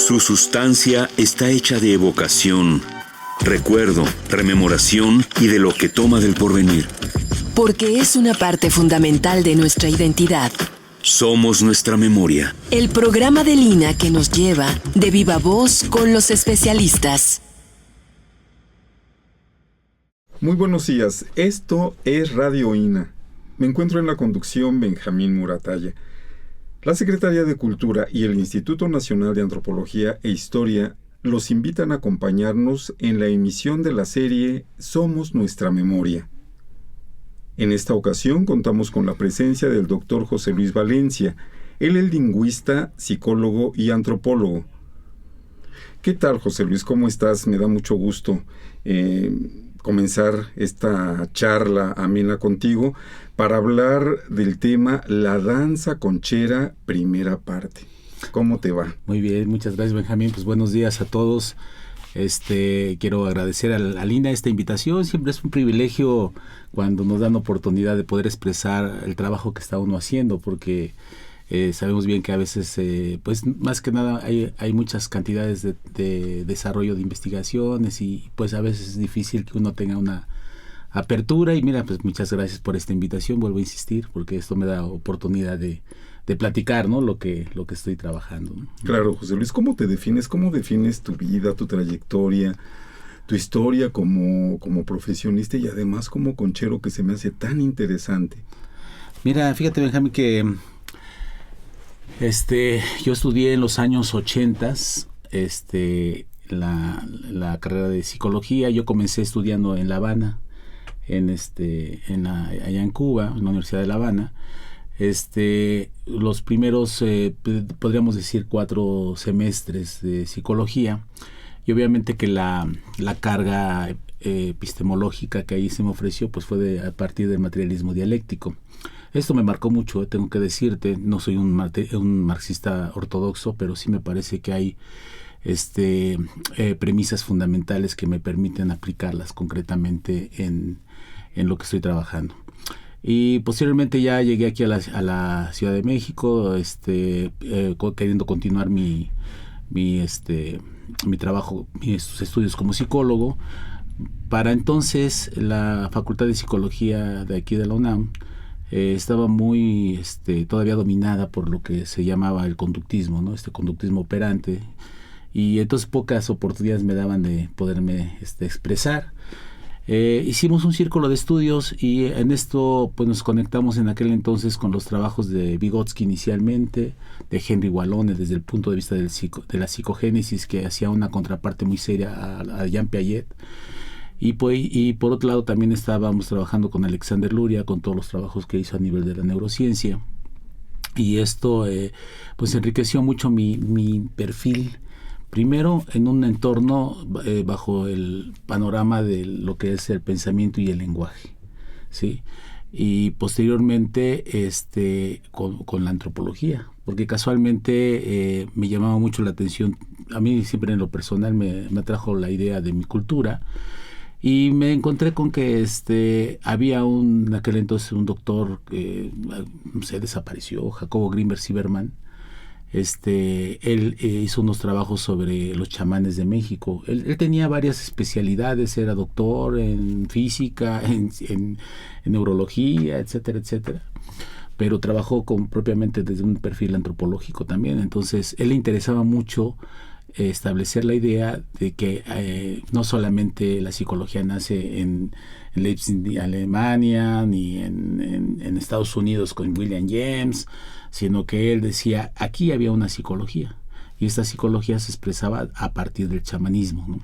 Su sustancia está hecha de evocación, recuerdo, rememoración y de lo que toma del porvenir. Porque es una parte fundamental de nuestra identidad. Somos nuestra memoria. El programa de Lina que nos lleva de viva voz con los especialistas. Muy buenos días, esto es Radio INA. Me encuentro en la conducción Benjamín Muratalla. La Secretaría de Cultura y el Instituto Nacional de Antropología e Historia los invitan a acompañarnos en la emisión de la serie Somos Nuestra Memoria. En esta ocasión contamos con la presencia del Dr. José Luis Valencia. Él es lingüista, psicólogo y antropólogo. ¿Qué tal, José Luis? ¿Cómo estás? Me da mucho gusto comenzar esta charla amena contigo para hablar del tema La danza conchera, primera parte. ¿Cómo te va? Muy bien, muchas gracias, Benjamín. Pues buenos días a todos. Quiero agradecer a Lina esta invitación. Siempre es un privilegio cuando nos dan oportunidad de poder expresar el trabajo que está uno haciendo, porque sabemos bien que a veces, pues más que nada hay muchas cantidades de desarrollo de investigaciones y pues a veces es difícil que uno tenga una apertura. Y mira, pues muchas gracias por esta invitación, vuelvo a insistir, porque esto me da oportunidad de platicar, ¿no? Lo que estoy trabajando, ¿no? Claro, José Luis, ¿cómo te defines? ¿Cómo defines tu vida, tu trayectoria, tu historia como profesionista y además como conchero, que se me hace tan interesante? Mira, fíjate, Benjamín, que yo estudié en los años 80 la carrera de psicología. Yo comencé estudiando en La Habana, allá en Cuba, en la Universidad de La Habana. Los primeros, podríamos decir, 4 semestres de psicología, y obviamente que la carga epistemológica que ahí se me ofreció pues fue a partir del materialismo dialéctico. Esto me marcó mucho, tengo que decirte. No soy un marxista ortodoxo, pero sí me parece que hay premisas fundamentales que me permiten aplicarlas concretamente en lo que estoy trabajando. Y posteriormente ya llegué aquí a la Ciudad de México, queriendo continuar mi trabajo, mis estudios como psicólogo. Para entonces la Facultad de Psicología de aquí de la UNAM estaba muy todavía dominada por lo que se llamaba el conductismo, ¿no? Conductismo operante, y entonces pocas oportunidades me daban de poderme expresar. Hicimos un círculo de estudios y en esto pues nos conectamos en aquel entonces con los trabajos de Vygotsky inicialmente, de Henry Wallone desde el punto de vista de la psicogénesis, que hacía una contraparte muy seria a Jean Piaget. Y por otro lado también estábamos trabajando con Alexander Luria, con todos los trabajos que hizo a nivel de la neurociencia. Y esto pues enriqueció mucho mi perfil, primero en un entorno bajo el panorama de lo que es el pensamiento y el lenguaje, ¿sí? Y posteriormente con la antropología, porque casualmente me llamaba mucho la atención. A mí siempre en lo personal me atrajo la idea de mi cultura, y me encontré con que había en aquel entonces un doctor que se desapareció, Jacobo Grimberg Zimmermann. Él hizo unos trabajos sobre los chamanes de México. Él tenía varias especialidades, era doctor en física, en neurología, etcétera, etcétera, pero trabajó propiamente desde un perfil antropológico también. Entonces, él le interesaba mucho establecer la idea de que no solamente la psicología nace en Leipzig, Alemania, ni en Estados Unidos con William James, sino que él decía, aquí había una psicología, y esta psicología se expresaba a partir del chamanismo, ¿no?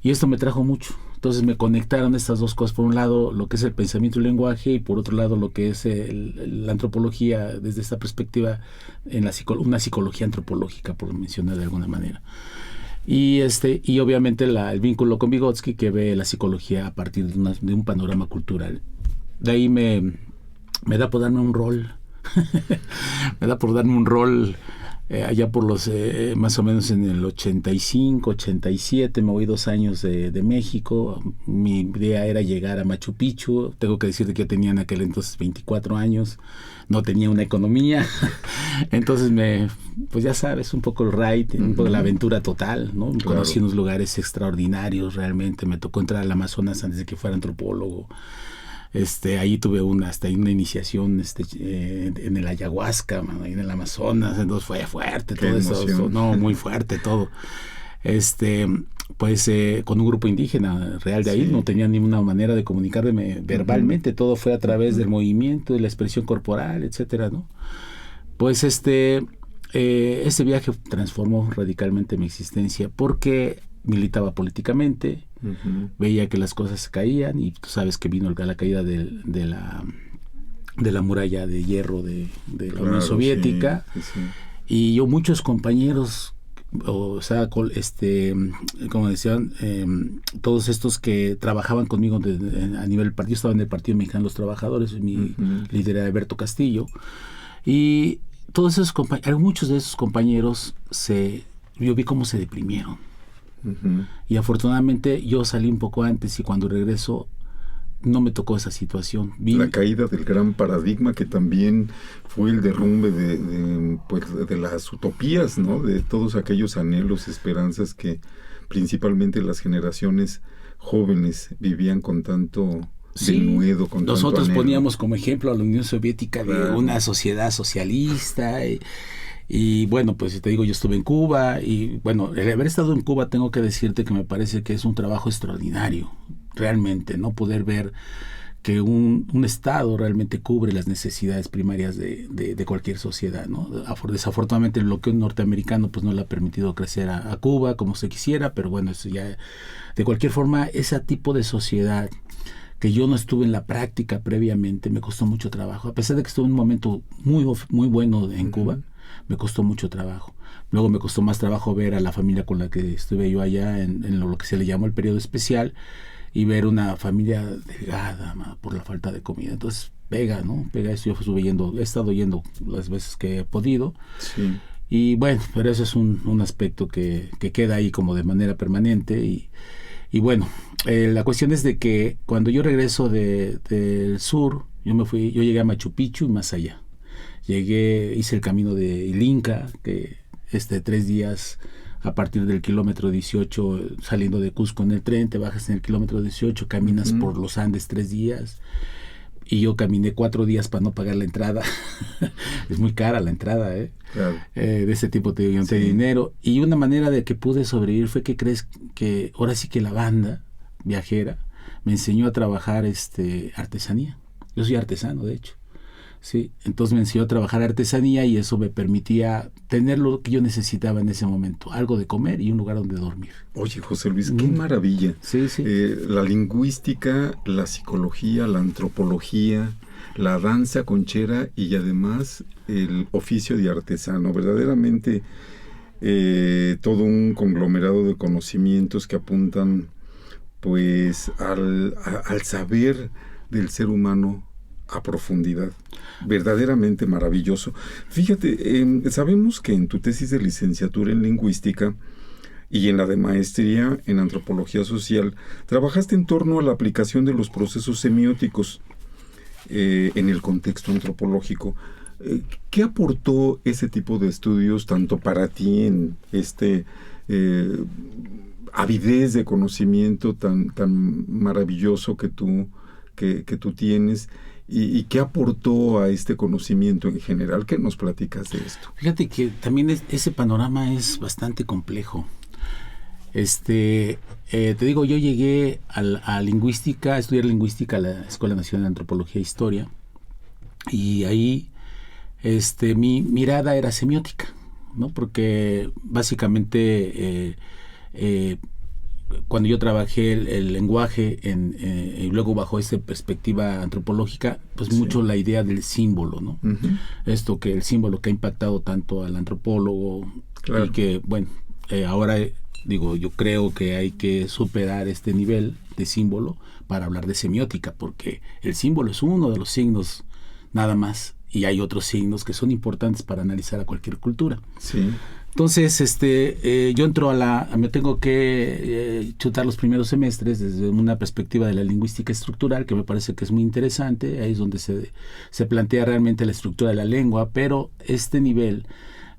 Y esto me trajo mucho. Entonces me conectaron estas dos cosas: por un lado lo que es el pensamiento y el lenguaje, y por otro lado lo que es la antropología desde esta perspectiva, una psicología antropológica, por mencionar de alguna manera. Y obviamente el vínculo con Vygotsky, que ve la psicología a partir de un panorama cultural. De ahí me da por darme un rol me da por darme un rol allá por los, más o menos en el 85, 87, me voy 2 años de México. Mi idea era llegar a Machu Picchu. Tengo que decirte que yo tenía en aquel entonces 24 años, no tenía una economía. Entonces pues ya sabes, un poco el ride, un poco la aventura total, ¿no? Claro. Conocí unos lugares extraordinarios realmente. Me tocó entrar al Amazonas antes de que fuera antropólogo. Ahí tuve hasta una iniciación en el ayahuasca, man, ahí en el Amazonas. Entonces fue fuerte todo eso, no, muy fuerte todo. Pues con un grupo indígena real de ahí, no tenía ninguna manera de comunicarme verbalmente, todo fue a través del movimiento, de la expresión corporal, etcétera, ¿no? Pues ese viaje transformó radicalmente mi existencia, porque militaba políticamente, veía que las cosas se caían, y tú sabes que vino la caída de la muralla de hierro de la Unión Soviética, y yo, muchos compañeros, o sea, como decían, todos estos que trabajaban conmigo a nivel del partido, estaba en el Partido Mexicano de los Trabajadores, mi líder era Alberto Castillo, y todos esos muchos de esos compañeros yo vi cómo se deprimieron. Y afortunadamente yo salí un poco antes, y cuando regreso no me tocó esa situación. La caída del gran paradigma, que también fue el derrumbe de las utopías, ¿no? De todos aquellos anhelos, esperanzas que principalmente las generaciones jóvenes vivían con tanto denuedo, con nosotros tanto anhelo. Poníamos como ejemplo a la Unión Soviética de una sociedad socialista. Y bueno, pues te digo, yo estuve en Cuba, y bueno, el haber estado en Cuba, tengo que decirte que me parece que es un trabajo extraordinario, realmente, ¿no? Poder ver que un Estado realmente cubre las necesidades primarias de cualquier sociedad, ¿no? Desafortunadamente el bloqueo norteamericano pues no le ha permitido crecer a Cuba como se quisiera, pero bueno, eso ya, de cualquier forma, ese tipo de sociedad que yo no estuve en la práctica previamente, me costó mucho trabajo, a pesar de que estuve en un momento muy, muy bueno en Cuba. Me costó mucho trabajo. Luego me costó más trabajo ver a la familia con la que estuve yo allá en lo que se le llamó el periodo especial, y ver una familia delgada por la falta de comida. Entonces pega, ¿no? Pega eso. Yo he estado yendo las veces que he podido. Sí. Y bueno, pero eso es un aspecto que queda ahí como de manera permanente. Y bueno, la cuestión es de que cuando yo regreso del sur, yo llegué a Machu Picchu y más allá. Hice el camino de Inca, que 3 días a partir del kilómetro 18, saliendo de Cusco en el tren, te bajas en el kilómetro 18, caminas por los Andes 3 días, y yo caminé 4 días para no pagar la entrada. Es muy cara la entrada, claro. De ese tipo te digo, dinero. Y una manera de que pude sobrevivir fue que crees que ahora sí que la banda viajera me enseñó a trabajar artesanía. Yo soy artesano, de hecho. Sí, entonces me enseñó a trabajar artesanía, y eso me permitía tener lo que yo necesitaba en ese momento, algo de comer y un lugar donde dormir. Oye, José Luis, qué maravilla. Sí. La lingüística, la psicología, la antropología, la danza conchera, y además el oficio de artesano. Verdaderamente todo un conglomerado de conocimientos que apuntan pues al saber del ser humano a profundidad. Verdaderamente maravilloso. Fíjate, sabemos que en tu tesis de licenciatura en lingüística y en la de maestría en antropología social, trabajaste en torno a la aplicación de los procesos semióticos en el contexto antropológico. ¿Qué aportó ese tipo de estudios tanto para ti en avidez de conocimiento tan maravilloso que tú tienes? ¿Y qué aportó a este conocimiento en general? ¿Qué nos platicas de esto? Fíjate que también ese panorama es bastante complejo. Te digo, yo llegué a estudiar lingüística a la Escuela Nacional de Antropología e Historia, y ahí mi mirada era semiótica, ¿no? Porque básicamente cuando yo trabajé el lenguaje y luego bajo esa perspectiva antropológica, pues mucho la idea del símbolo, ¿no? Esto que el símbolo que ha impactado tanto al antropólogo, claro. Y que, bueno, ahora digo, yo creo que hay que superar este nivel de símbolo para hablar de semiótica, porque el símbolo es uno de los signos nada más, y hay otros signos que son importantes para analizar a cualquier cultura. Sí. Entonces, yo entro me tengo que chutar los primeros semestres desde una perspectiva de la lingüística estructural, que me parece que es muy interesante. Ahí es donde se plantea realmente la estructura de la lengua, pero este nivel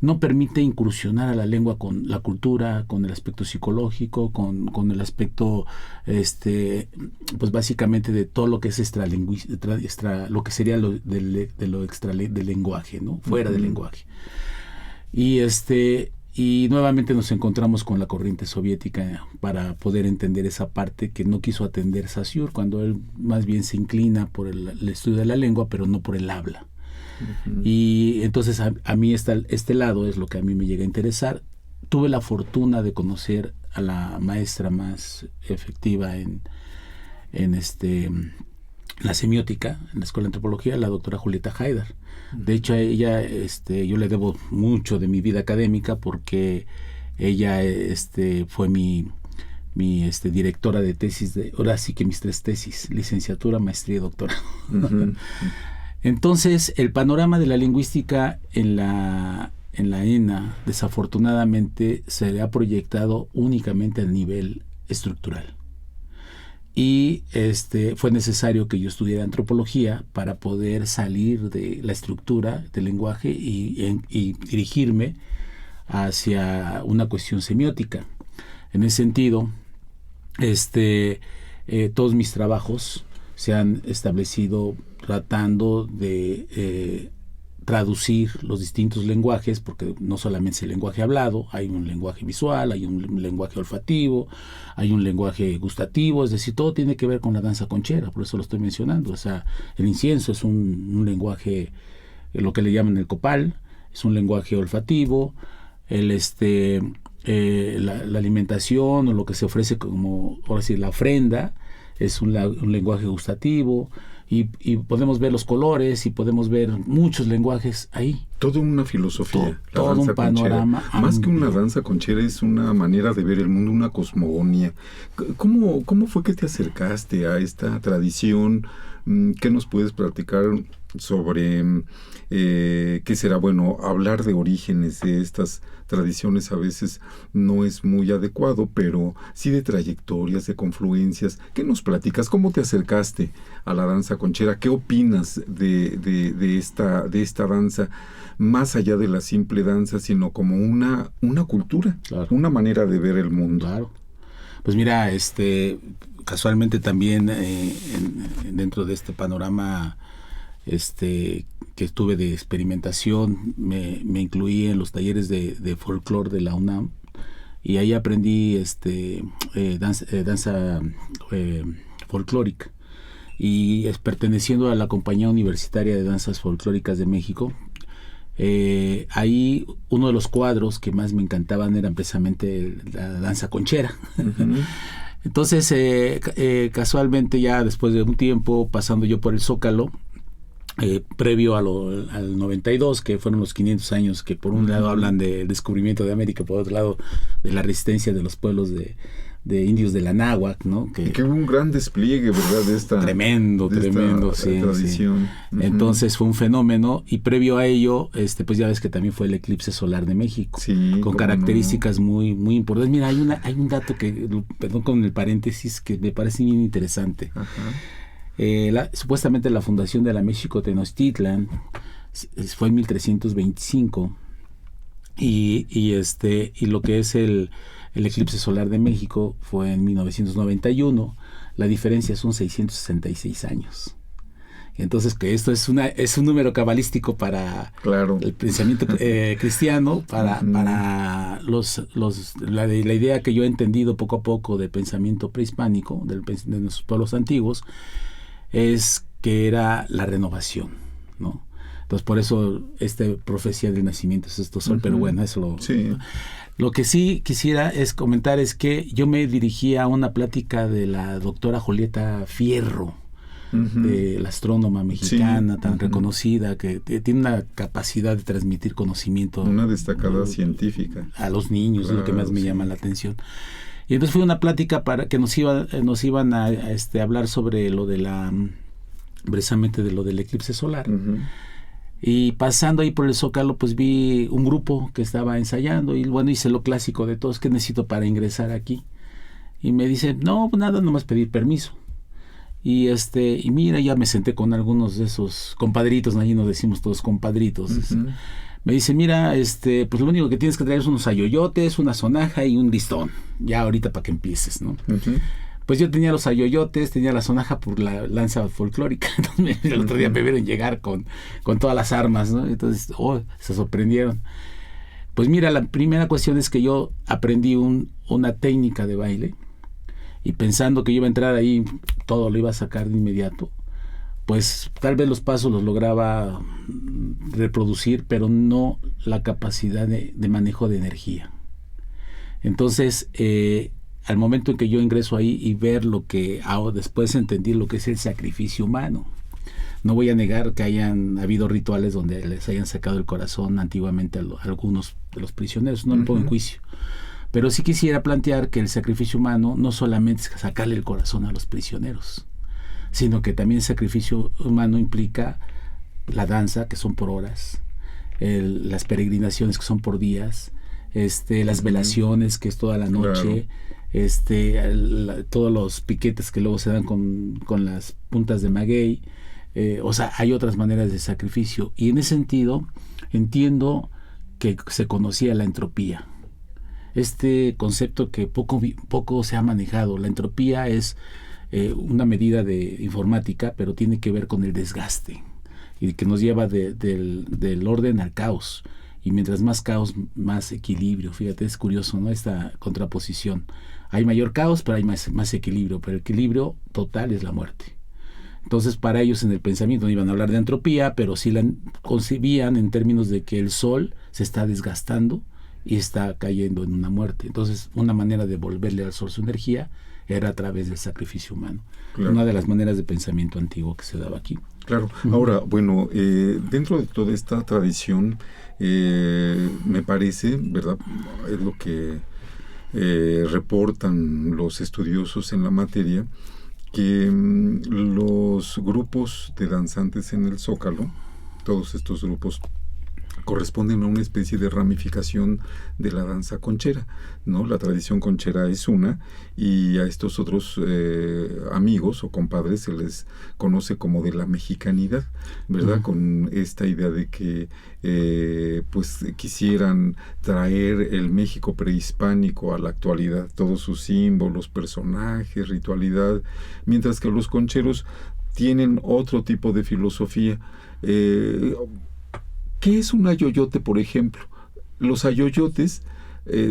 no permite incursionar a la lengua con la cultura, con el aspecto psicológico, con el aspecto, pues básicamente de todo lo que es lo que sería del lenguaje, ¿no? Fuera del lenguaje. Y nuevamente nos encontramos con la corriente soviética para poder entender esa parte que no quiso atender Saussure, cuando él más bien se inclina por el estudio de la lengua, pero no por el habla. Y entonces a mí este lado es lo que a mí me llega a interesar. Tuve la fortuna de conocer a la maestra más efectiva en la semiótica, en la Escuela de Antropología, la doctora Julieta Haidar. De hecho, a ella yo le debo mucho de mi vida académica, porque ella fue mi directora de tesis, ahora sí que mis 3 tesis, licenciatura, maestría y doctorado. Entonces, el panorama de la lingüística en la ENA, desafortunadamente, se ha proyectado únicamente a nivel estructural. Y fue necesario que yo estudiara antropología para poder salir de la estructura del lenguaje y dirigirme hacia una cuestión semiótica. En ese sentido, todos mis trabajos se han establecido tratando de traducir los distintos lenguajes, porque no solamente es el lenguaje hablado, hay un lenguaje visual, hay un lenguaje olfativo, hay un lenguaje gustativo, es decir, todo tiene que ver con la danza conchera, por eso lo estoy mencionando. O sea, el incienso es un lenguaje, lo que le llaman el copal, es un lenguaje olfativo, la alimentación o lo que se ofrece como, ahora sí, la ofrenda, es un lenguaje gustativo. Y podemos ver los colores y podemos ver muchos lenguajes ahí. Toda una filosofía. Todo un panorama. Más que una danza conchera, es una manera de ver el mundo, una cosmogonía. ¿Cómo fue que te acercaste a esta tradición? ¿Qué nos puedes platicar sobre qué será? Bueno, hablar de orígenes de estas tradiciones a veces no es muy adecuado, pero sí de trayectorias, de confluencias. ¿Qué nos platicas? ¿Cómo te acercaste a la danza conchera? ¿Qué opinas de esta danza, más allá de la simple danza, sino como una cultura, claro, una manera de ver el mundo? Claro. Pues mira, casualmente también dentro de este panorama que estuve de experimentación, me incluí en los talleres de folclore de la UNAM, y ahí aprendí danza folclórica, y perteneciendo a la Compañía Universitaria de Danzas Folclóricas de México. Ahí uno de los cuadros que más me encantaban era precisamente la danza conchera. Entonces, casualmente, ya después de un tiempo, pasando yo por el Zócalo, previo al 92, que fueron los 500 años que por un lado hablan del descubrimiento de América, por otro lado de la resistencia de los pueblos de indios de la náhuatl, ¿no? Que hubo un gran despliegue, ¿verdad? De esta tremendo, sí, tradición. Sí. Entonces fue un fenómeno, y previo a ello, pues ya ves que también fue el eclipse solar de México, sí, con características muy, muy importantes. Mira, hay un dato que, perdón con el paréntesis, que me parece bien interesante. Supuestamente la fundación de la México Tenochtitlan fue en 1325, y lo que es el eclipse solar de México fue en 1991. La diferencia son 666 años. Entonces, que esto es un número cabalístico para, claro, el pensamiento cristiano, para la idea que yo he entendido poco a poco de pensamiento prehispánico, de nuestros pueblos antiguos, es que era la renovación, ¿no? Entonces, por eso profecía del nacimiento es esto sol, pero bueno, eso lo que sí quisiera es comentar es que yo me dirigí a una plática de la doctora Julieta Fierro, de la astrónoma mexicana, tan reconocida, que tiene una capacidad de transmitir conocimiento. Una destacada científica. A los niños, es lo que más me llama la atención. Y entonces fue una plática para que nos iban a hablar sobre lo de precisamente de lo del eclipse solar. Y pasando ahí por el Zócalo, pues vi un grupo que estaba ensayando y bueno, hice lo clásico de todos, ¿qué necesito para ingresar aquí? Y me dice, no, pues nada, nomás pedir permiso. Y y mira, ya me senté con algunos de esos compadritos, allí nos decimos todos compadritos. Uh-huh. Me dice, mira, pues lo único que tienes que traer es unos ayoyotes, una sonaja y un listón. Ya ahorita para que empieces, ¿no? Uh-huh. Pues yo tenía los ayoyotes, tenía la sonaja por la lanza folclórica. Entonces el otro día me vieron llegar con todas las armas, ¿no? Entonces, se sorprendieron. Pues mira, la primera cuestión es que yo aprendí una técnica de baile y pensando que yo iba a entrar ahí, todo lo iba a sacar de inmediato. Pues tal vez los pasos los lograba reproducir, pero no la capacidad de manejo de energía. Entonces, al momento en que yo ingreso ahí y ver lo que después entendí lo que es el sacrificio humano. No voy a negar que hayan habido rituales donde les hayan sacado el corazón antiguamente a algunos de los prisioneros, no me pongo en juicio. Pero sí quisiera plantear que el sacrificio humano no solamente es sacarle el corazón a los prisioneros, sino que también el sacrificio humano implica la danza, que son por horas, las peregrinaciones, que son por días, las velaciones, que es toda la noche, claro. Todos los piquetes que luego se dan con las puntas de maguey. O sea, hay otras maneras de sacrificio. Y en ese sentido, entiendo que se conocía la entropía. Este concepto que poco se ha manejado. La entropía es una medida de informática, pero tiene que ver con el desgaste y que nos lleva del orden al caos. Y mientras más caos, más equilibrio. Fíjate, es curioso, ¿no? Esta contraposición. Hay mayor caos, pero hay más equilibrio. Pero el equilibrio total es la muerte. Entonces, para ellos en el pensamiento no iban a hablar de entropía, pero sí la concebían en términos de que el sol se está desgastando y está cayendo en una muerte. Entonces, una manera de volverle al sol su energía era a través del sacrificio humano. Claro. Una de las maneras de pensamiento antiguo que se daba aquí. Claro. Ahora, bueno, dentro de toda esta tradición, me parece, ¿verdad? Es lo que reportan los estudiosos en la materia, que los grupos de danzantes en el Zócalo, todos estos grupos corresponden a una especie de ramificación de la danza conchera, ¿no? La tradición conchera es una, y a estos otros amigos o compadres se les conoce como de la mexicanidad, ¿verdad? Con esta idea de que pues quisieran traer el México prehispánico a la actualidad, todos sus símbolos, personajes, ritualidad, mientras que los concheros tienen otro tipo de filosofía. ¿Qué es un ayoyote, por ejemplo? Los ayoyotes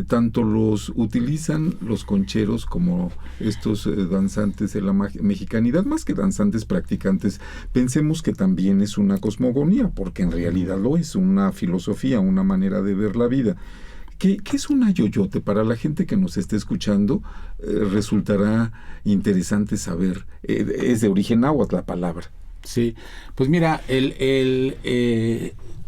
tanto los utilizan los concheros como estos danzantes de la mexicanidad, más que danzantes practicantes. Pensemos que también es una cosmogonía, porque en realidad lo es, una filosofía, una manera de ver la vida. ¿Qué es un ayoyote? Para la gente que nos esté escuchando, resultará interesante saber. Es de origen náhuatl la palabra. Sí, pues mira,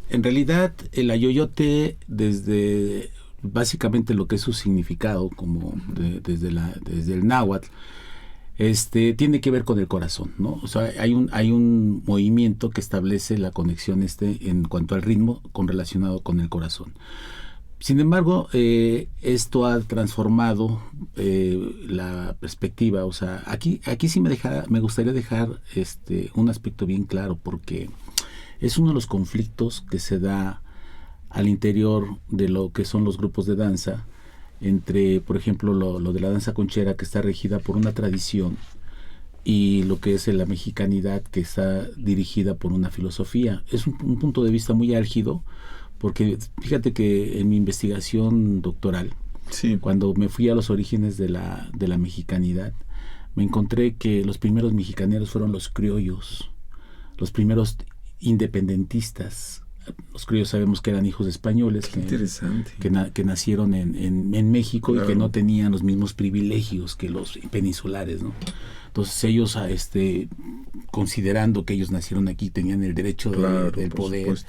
en realidad el ayoyote, desde básicamente lo que es su significado, como desde el náhuatl, tiene que ver con el corazón, ¿no? O sea, hay un movimiento que establece la conexión en cuanto al ritmo relacionado con el corazón. Sin embargo, esto ha transformado la perspectiva. O sea, aquí sí me gustaría dejar un aspecto bien claro, porque es uno de los conflictos que se da al interior de lo que son los grupos de danza, entre, por ejemplo, lo de la danza conchera, que está regida por una tradición, y lo que es la mexicanidad, que está dirigida por una filosofía. Es un punto de vista muy álgido, porque fíjate que en mi investigación doctoral, sí, cuando me fui a los orígenes de la mexicanidad, me encontré que los primeros mexicaneros fueron los criollos, los primeros independentistas. Los criollos sabemos que eran hijos de españoles que nacieron en México, claro, y que no tenían los mismos privilegios que los peninsulares, ¿no? Entonces ellos, considerando que ellos nacieron aquí, tenían el derecho del poder,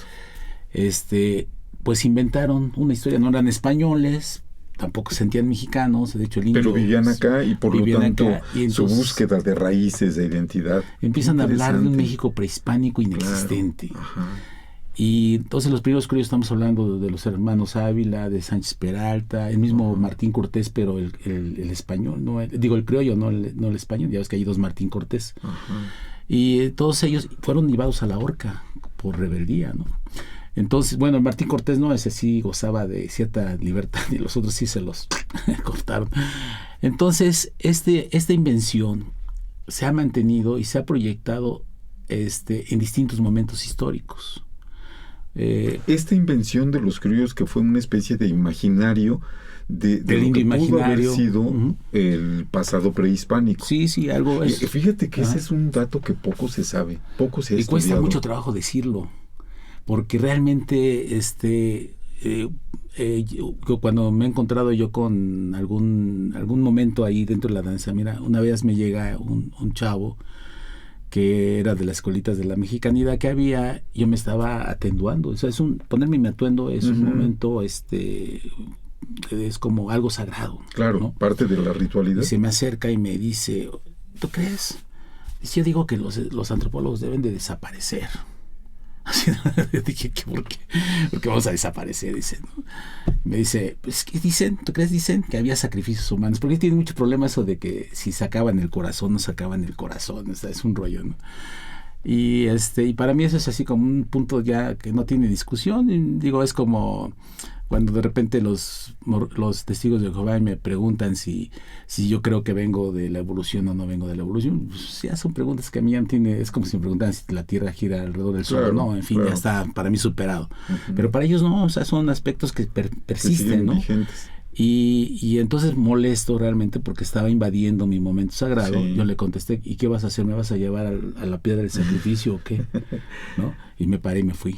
pues inventaron una historia. No eran españoles, tampoco se sentían mexicanos, de hecho el indio, pero vivían acá, y por lo tanto entonces, su búsqueda de raíces, de identidad. Empiezan a hablar de un México prehispánico inexistente. Claro. Y entonces los primeros criollos estamos hablando de los hermanos Ávila, de Sánchez Peralta, el mismo Martín Cortés, pero el español, no el criollo, no el español, ya ves que hay 2 Martín Cortés. Y todos ellos fueron llevados a la horca por rebeldía, ¿no? Entonces, bueno, Martín Cortés no, ese sí gozaba de cierta libertad y los otros sí se los cortaron. Entonces, esta invención se ha mantenido y se ha proyectado en distintos momentos históricos. Esta invención de los criollos, que fue una especie de imaginario de lo indio que imaginario. pudo haber sido el pasado prehispánico. Sí, algo es. Fíjate que ese es un dato que poco se sabe, poco se ha y estudiado. cuesta mucho trabajo decirlo, porque realmente cuando me he encontrado yo con algún momento ahí dentro de la danza, mira, una vez me llega un chavo que era de las escuelitas de la mexicanidad que había, yo me estaba atenduando, o sea, ponerme mi atuendo es un momento, es como algo sagrado. Claro, ¿no? Parte de la ritualidad. Y se me acerca y me dice, ¿tú crees? Dice, yo digo que los antropólogos deben de desaparecer. Así, dije, ¿por qué? Porque vamos a desaparecer, dice, ¿no? Me dice, pues, ¿qué dicen? ¿Tú crees? Dicen que había sacrificios humanos, porque tiene mucho problema eso de que si sacaban el corazón, no sacaban el corazón, o sea, es un rollo, ¿no? Y para mí eso es así como un punto ya que no tiene discusión, y digo, es como cuando de repente los testigos de Jehová me preguntan si yo creo que vengo de la evolución o no vengo de la evolución, pues ya son preguntas que a mí ya no tiene, es como si me preguntaran si la Tierra gira alrededor del Sol, claro, no, en fin, claro, ya está para mí superado. Pero para ellos no, o sea, son aspectos que persisten, ¿no? Vigentes. Y entonces molesto realmente porque estaba invadiendo mi momento sagrado. Sí. Yo le contesté, ¿y qué vas a hacer? ¿Me vas a llevar a la piedra del sacrificio o qué? ¿No? Y me paré y me fui.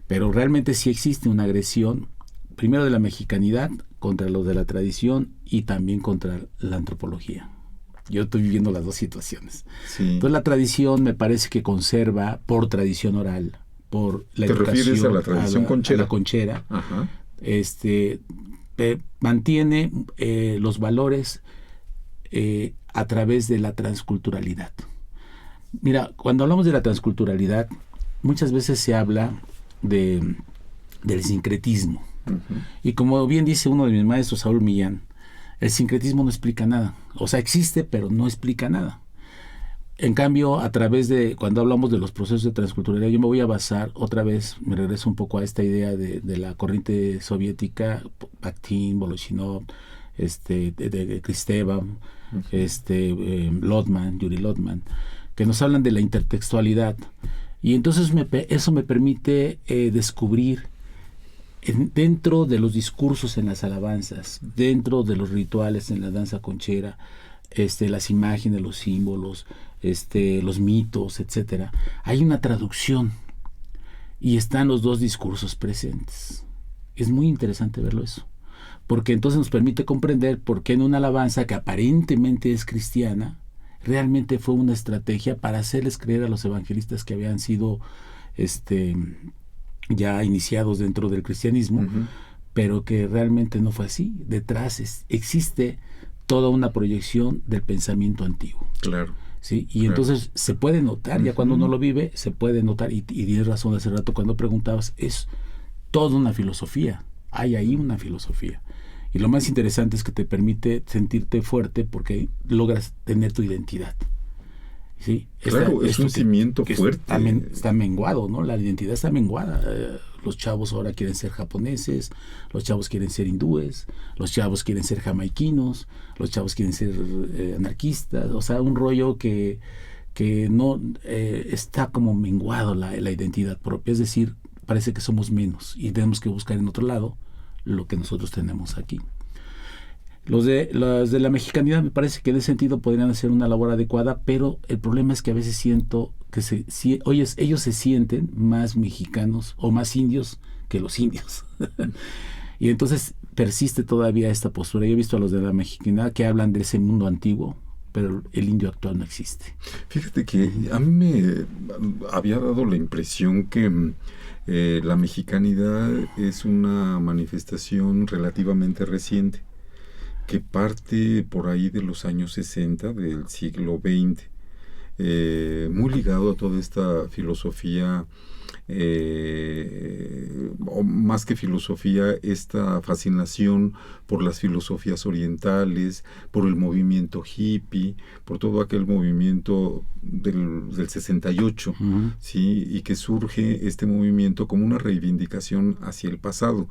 Pero realmente sí existe una agresión, primero de la mexicanidad contra los de la tradición y también contra la antropología. Yo estoy viviendo las dos situaciones. Sí. Entonces la tradición me parece que conserva, por tradición oral, por la educación. ¿Te refieres a la tradición conchera? A la conchera. Ajá. Mantiene los valores a través de la transculturalidad. Mira, cuando hablamos de la transculturalidad, muchas veces se habla del sincretismo. Y como bien dice uno de mis maestros, Saúl Millán, el sincretismo no explica nada. O sea, existe, pero no explica nada. En cambio, a través de, cuando hablamos de los procesos de transculturalidad, yo me voy a basar, otra vez, me regreso un poco a esta idea de la corriente soviética, Bakhtin, Voloshinov, de Kristeva, Lotman, Yuri Lotman, que nos hablan de la intertextualidad. Y entonces eso me permite descubrir dentro de los discursos en las alabanzas, dentro de los rituales en la danza conchera, las imágenes, los símbolos, los mitos, etcétera, hay una traducción y están los dos discursos presentes. Es muy interesante verlo eso, porque entonces nos permite comprender por qué en una alabanza que aparentemente es cristiana, realmente fue una estrategia para hacerles creer a los evangelistas que habían sido ya iniciados dentro del cristianismo, pero que realmente no fue así. Detrás existe toda una proyección del pensamiento antiguo. Claro. ¿Sí? Y entonces se puede notar, ya cuando uno lo vive, se puede notar, y tienes razón hace rato cuando preguntabas, es toda una filosofía, hay ahí una filosofía. Y lo más interesante es que te permite sentirte fuerte porque logras tener tu identidad. ¿Sí? Claro, es un cimiento fuerte. Está menguado, ¿no? La identidad está menguada. Los chavos ahora quieren ser japoneses, los chavos quieren ser hindúes, los chavos quieren ser jamaiquinos, los chavos quieren ser anarquistas. O sea, un rollo que no está como menguado la identidad propia. Es decir, parece que somos menos y tenemos que buscar en otro lado lo que nosotros tenemos aquí. Los de la mexicanidad me parece que en ese sentido podrían hacer una labor adecuada, pero el problema es que a veces siento que ellos se sienten más mexicanos o más indios que los indios. Y entonces persiste todavía esta postura. Yo he visto a los de la mexicanidad que hablan de ese mundo antiguo, pero el indio actual no existe. Fíjate que a mí me había dado la impresión que la mexicanidad es una manifestación relativamente reciente, que parte por ahí de los años 60 del siglo XX. muy ligado a toda esta filosofía, o más que filosofía, esta fascinación por las filosofías orientales, por el movimiento hippie, por todo aquel movimiento del 68, Uh-huh. ¿sí? Y que surge este movimiento como una reivindicación hacia el pasado.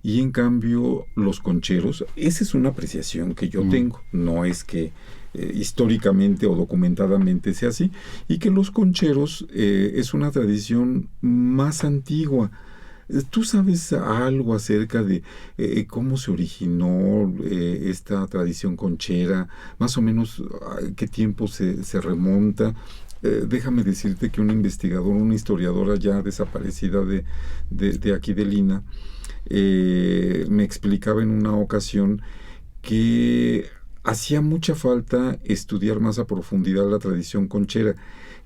Y en cambio, los concheros, esa es una apreciación que yo tengo, no es que históricamente o documentadamente sea así, y que los concheros es una tradición más antigua. ¿Tú sabes algo acerca de cómo se originó esta tradición conchera? Más o menos, ¿qué tiempo se remonta? Déjame decirte que un investigador, una historiadora ya desaparecida de aquí de Lina, me explicaba en una ocasión que hacía mucha falta estudiar más a profundidad la tradición conchera,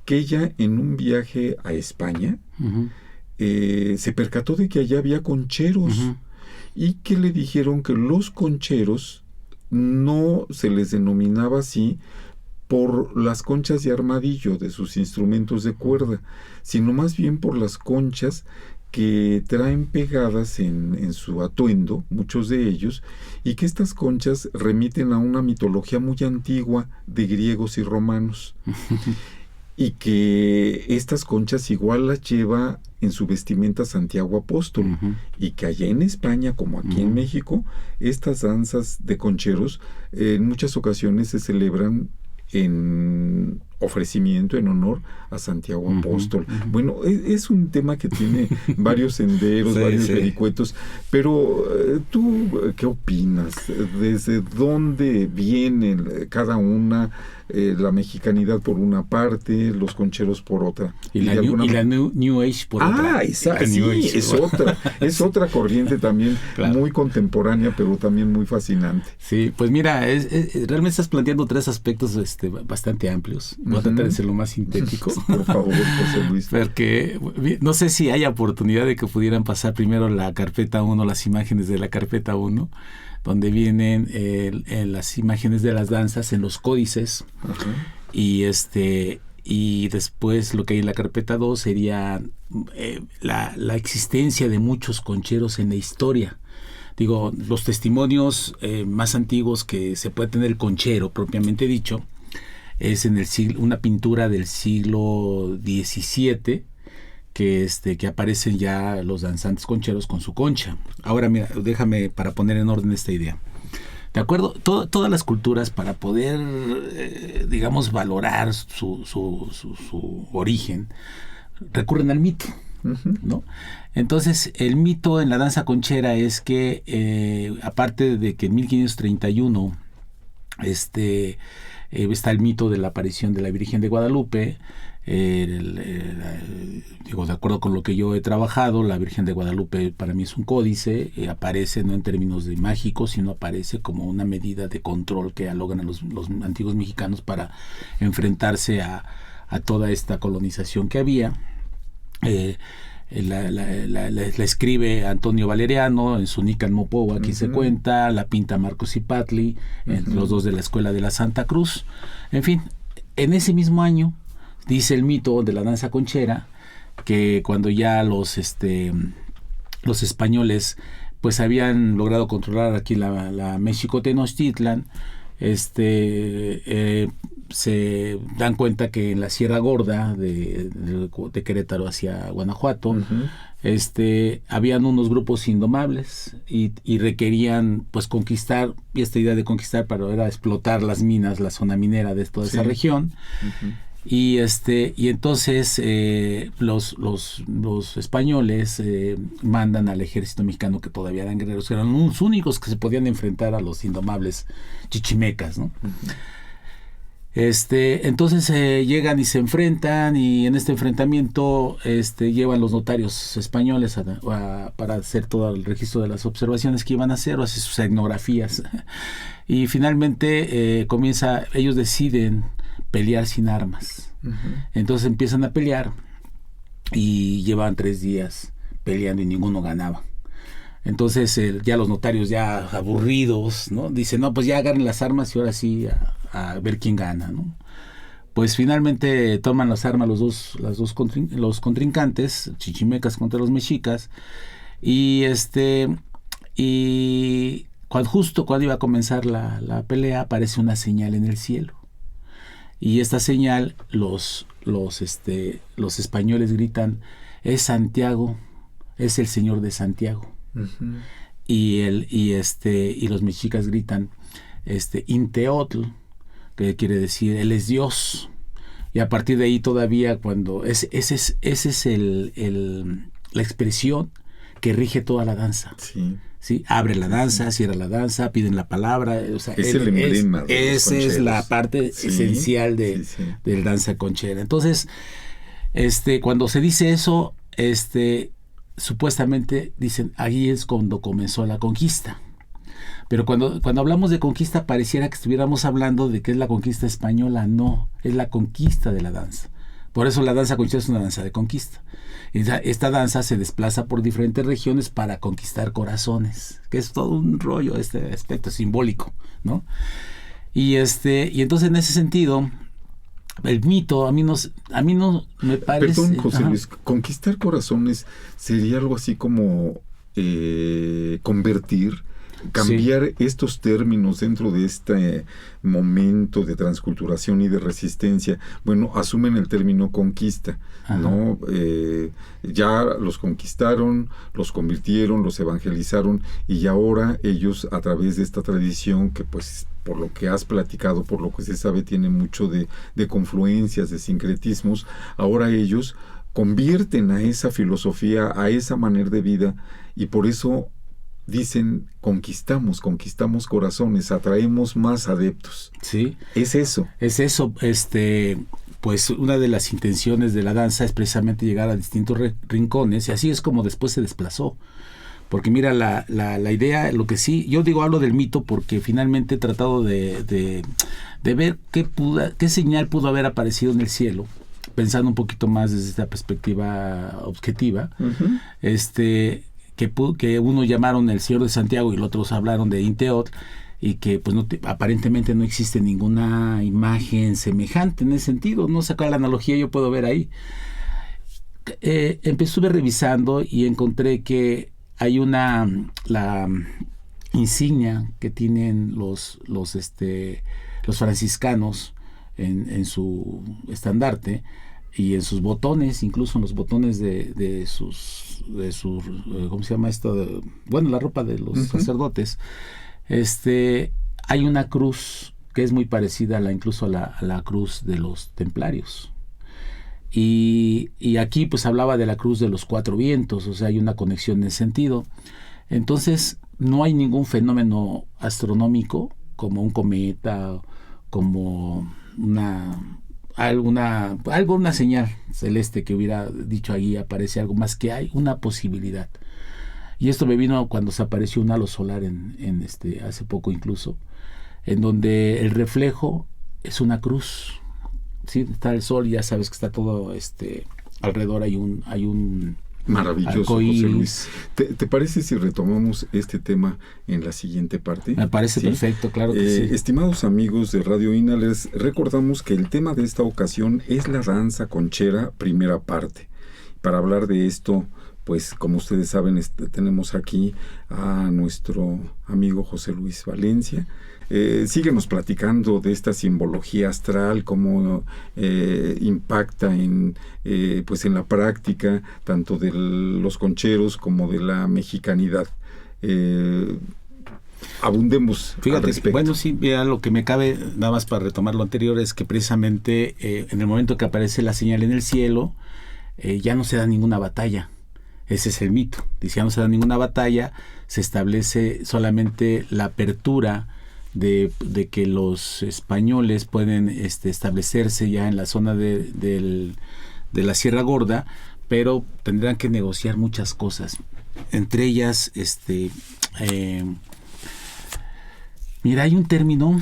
que ella en un viaje a España Uh-huh. se percató de que allá había concheros, Uh-huh. y que le dijeron que los concheros no se les denominaba así por las conchas de armadillo de sus instrumentos de cuerda, sino más bien por las conchas que traen pegadas en su atuendo, muchos de ellos, y que estas conchas remiten a una mitología muy antigua de griegos y romanos, y que estas conchas igual las lleva en su vestimenta Santiago Apóstol, Uh-huh. y que allá en España, como aquí en México, estas danzas de concheros en muchas ocasiones se celebran en ofrecimiento, en honor a Santiago Apóstol. Bueno, es un tema que tiene varios senderos, Sí, varios sí. vericuetos, pero ¿tú qué opinas? ¿Desde dónde viene cada una? La mexicanidad por una parte, los concheros por otra. Y la New Age por otra. Esa, La sí, New Age, es otra corriente también, Claro. muy contemporánea, pero también muy fascinante. Sí, pues mira, realmente estás planteando tres aspectos bastante amplios. Voy a tratar de ser lo más sintético. Por favor, José Luis. Porque no sé si hay oportunidad de que pudieran pasar primero la carpeta 1, las imágenes de la carpeta 1, donde vienen las imágenes de las danzas en los códices. Ajá. Y después lo que hay en la carpeta 2 sería la existencia de muchos concheros en la historia. Digo, los testimonios más antiguos que se puede tener el conchero propiamente dicho es en una pintura del siglo XVII que aparecen ya los danzantes concheros con su concha. Ahora mira, déjame para poner en orden esta idea. De acuerdo, todas las culturas, para poder, digamos, valorar su origen, recurren al mito, ¿no? Entonces, el mito en la danza conchera es que, aparte de que en 1531 está el mito de la aparición de la Virgen de Guadalupe, digo, de acuerdo con lo que yo he trabajado, la Virgen de Guadalupe para mí es un códice, aparece no en términos de mágicos, sino aparece como una medida de control que logran los antiguos mexicanos para enfrentarse a toda esta colonización que había. La escribe Antonio Valeriano en su Nican Mopoa, aquí se cuenta, la pinta Marcos Cipatli, entre los dos de la Escuela de la Santa Cruz. En fin, en ese mismo año dice el mito de la danza conchera que cuando ya los españoles pues habían logrado controlar aquí la México Tenochtitlan, se dan cuenta que en la Sierra Gorda de Querétaro hacia Guanajuato habían unos grupos indomables y requerían pues conquistar, y esta idea de conquistar era explotar las minas, la zona minera de toda esa región. Y entonces los españoles mandan al ejército mexicano, que todavía eran guerreros, que eran los únicos que se podían enfrentar a los indomables chichimecas, ¿no? Entonces llegan y se enfrentan, y en este enfrentamiento llevan los notarios españoles para hacer todo el registro de las observaciones que iban a hacer, o hacer sus etnografías. Y finalmente ellos deciden pelear sin armas. Entonces empiezan a pelear y llevan 3 días peleando y ninguno ganaba. Entonces ya los notarios, ya aburridos, ¿no? Dicen, no, pues ya agarren las armas y ahora sí a ver quién gana, ¿no? pues finalmente toman las armas los contrincantes, chichimecas contra los mexicas, y justo cuando iba a comenzar la pelea, aparece una señal en el cielo. Y esta señal, los españoles gritan: es Santiago, es el señor de Santiago. Uh-huh. Y los mexicas gritan Inteotl, que quiere decir él es Dios. Y a partir de ahí todavía, cuando ese es la expresión que rige toda la danza. Sí. ¿Sí? Abre la danza, cierra la danza, piden la palabra. O sea, es el emblema. Esa es la parte esencial de danza conchera. Entonces, cuando se dice eso, supuestamente dicen, ahí es cuando comenzó la conquista. Pero cuando hablamos de conquista, pareciera que estuviéramos hablando de que es la conquista española. No, es la conquista de la danza. Por eso la danza conchera es una danza de conquista. Esta danza se desplaza por diferentes regiones para conquistar corazones, que es todo un rollo, este aspecto simbólico, ¿no? Y entonces, en ese sentido, el mito a mí no me parece... Perdón, José Luis, conquistar corazones sería algo así como cambiar estos términos dentro de este momento de transculturación y de resistencia. Bueno, asumen el término conquista, ¿no? Ya los conquistaron, los convirtieron, los evangelizaron, y ahora ellos, a través de esta tradición que, pues, por lo que has platicado, por lo que se sabe, tiene mucho de confluencias, de sincretismos, ahora ellos convierten a esa filosofía, a esa manera de vida, y por eso dicen, conquistamos corazones, atraemos más adeptos. Sí. Es eso. Es eso. Pues una de las intenciones de la danza es precisamente llegar a distintos rincones, y así es como después se desplazó. Porque mira, la idea, lo que sí, yo hablo del mito porque finalmente he tratado de ver qué señal pudo haber aparecido en el cielo, pensando un poquito más desde esta perspectiva objetiva. Uh-huh. Que uno llamaron el Señor de Santiago y los otros hablaron de Inteotl, y que pues aparentemente no existe ninguna imagen semejante en ese sentido. No sacar la analogía, yo puedo ver ahí. Estuve revisando y encontré que hay la insignia que tienen los franciscanos en su estandarte y en sus botones, incluso en los botones de sus ¿cómo se llama esto? Bueno, la ropa de los sacerdotes. Hay una cruz que es muy parecida incluso a la cruz de los templarios. Y aquí pues hablaba de la cruz de los 4 vientos, o sea, hay una conexión en ese sentido. Entonces, no hay ningún fenómeno astronómico como un cometa, como alguna señal celeste que hubiera dicho ahí aparece algo más, que hay una posibilidad. Y esto me vino cuando se apareció un halo solar hace poco incluso, en donde el reflejo es una cruz. Sí, está el sol y ya sabes que está todo alrededor hay un maravilloso, José Luis. ¿Te parece si retomamos este tema en la siguiente parte? Me parece perfecto, claro que sí. Estimados amigos de Radio INA, les recordamos que el tema de esta ocasión es la danza conchera, primera parte. Para hablar de esto, pues como ustedes saben, tenemos aquí a nuestro amigo José Luis Valencia. Síguenos platicando de esta simbología astral, cómo impacta en la práctica tanto de los concheros como de la mexicanidad. Abundemos al respecto. Bueno, sí, mira, lo que me cabe, nada más para retomar lo anterior, es que precisamente en el momento que aparece la señal en el cielo, ya no se da ninguna batalla. Ese es el mito. Dice, ya no se da ninguna batalla, se establece solamente la apertura de que los españoles pueden establecerse ya en la zona de la Sierra Gorda, pero tendrán que negociar muchas cosas. Entre ellas, mira, hay un término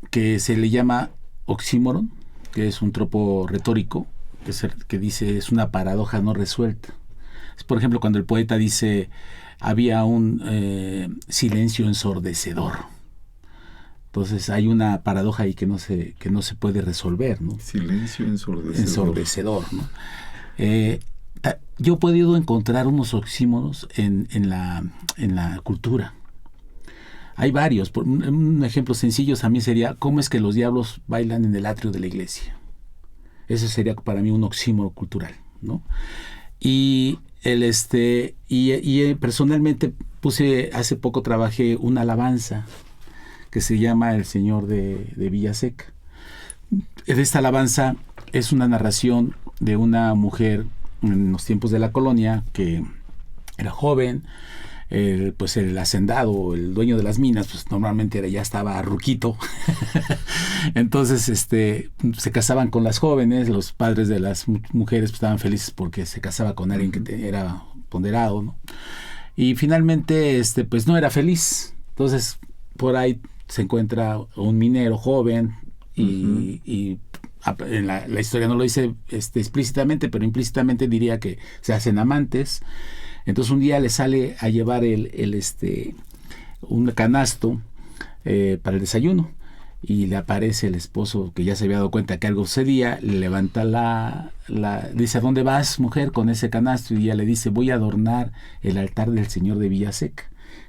que se le llama oxímoron, que es un tropo retórico, que dice es una paradoja no resuelta. Es, por ejemplo, cuando el poeta dice había un silencio ensordecedor. Entonces hay una paradoja ahí que no se puede resolver, ¿no? Silencio ensordecedor. Ensordecedor, ¿no? Yo he podido encontrar unos oxímoros en la cultura. Hay varios. Un ejemplo sencillo también sería cómo es que los diablos bailan en el atrio de la iglesia. Ese sería para mí un oxímoro cultural, ¿no? Y personalmente hace poco trabajé una alabanza que se llama El Señor de Villaseca. Esta alabanza es una narración de una mujer en los tiempos de la colonia que era joven, pues el hacendado, el dueño de las minas, pues normalmente ya estaba ruquito. Entonces se casaban con las jóvenes, los padres de las mujeres pues, estaban felices porque se casaba con alguien que era ponderado, ¿no? Y finalmente pues no era feliz. Entonces por ahí se encuentra un minero joven y en la historia no lo dice explícitamente, pero implícitamente diría que se hacen amantes. Entonces un día le sale a llevar un canasto para el desayuno y le aparece el esposo que ya se había dado cuenta que algo sucedía, le levanta dice, ¿a dónde vas, mujer, con ese canasto? Y ella le dice, voy a adornar el altar del Señor de Villaseca.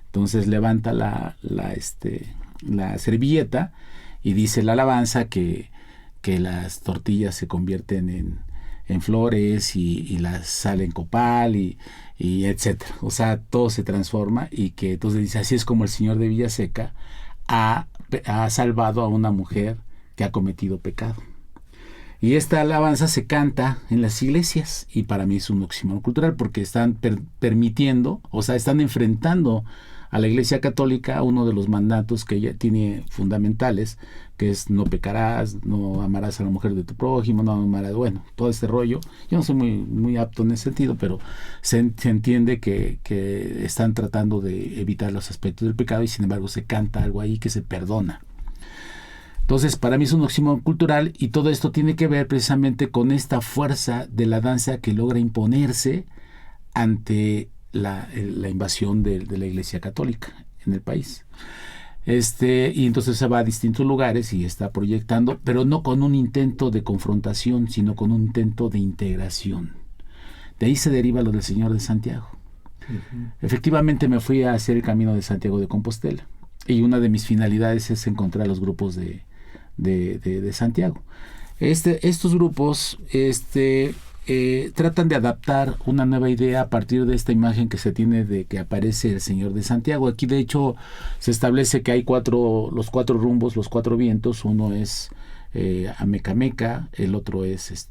Entonces levanta la servilleta y dice la alabanza que las tortillas se convierten en flores y la sal en copal y etcétera. O sea, todo se transforma y que entonces dice, así es como el Señor de Villaseca ha salvado a una mujer que ha cometido pecado. Y esta alabanza se canta en las iglesias y para mí es un oxímoron cultural porque están permitiendo, o sea, están enfrentando a la Iglesia Católica uno de los mandatos que ella tiene fundamentales, que es no pecarás, no amarás a la mujer de tu prójimo, no amarás, bueno, todo este rollo. Yo no soy muy apto en ese sentido, pero se entiende que están tratando de evitar los aspectos del pecado y sin embargo se canta algo ahí que se perdona. Entonces, para mí es un oxímoron cultural y todo esto tiene que ver precisamente con esta fuerza de la danza que logra imponerse ante la invasión de la Iglesia Católica en el país. Y entonces se va a distintos lugares y está proyectando, pero no con un intento de confrontación, sino con un intento de integración. De ahí se deriva lo del Señor de Santiago. Uh-huh. Efectivamente me fui a hacer el Camino de Santiago de Compostela y una de mis finalidades es encontrar los grupos de Santiago. Estos grupos tratan de adaptar una nueva idea a partir de esta imagen que se tiene de que aparece el Señor de Santiago. Aquí de hecho se establece que hay los cuatro rumbos, los cuatro vientos. Uno es Amecameca, el otro es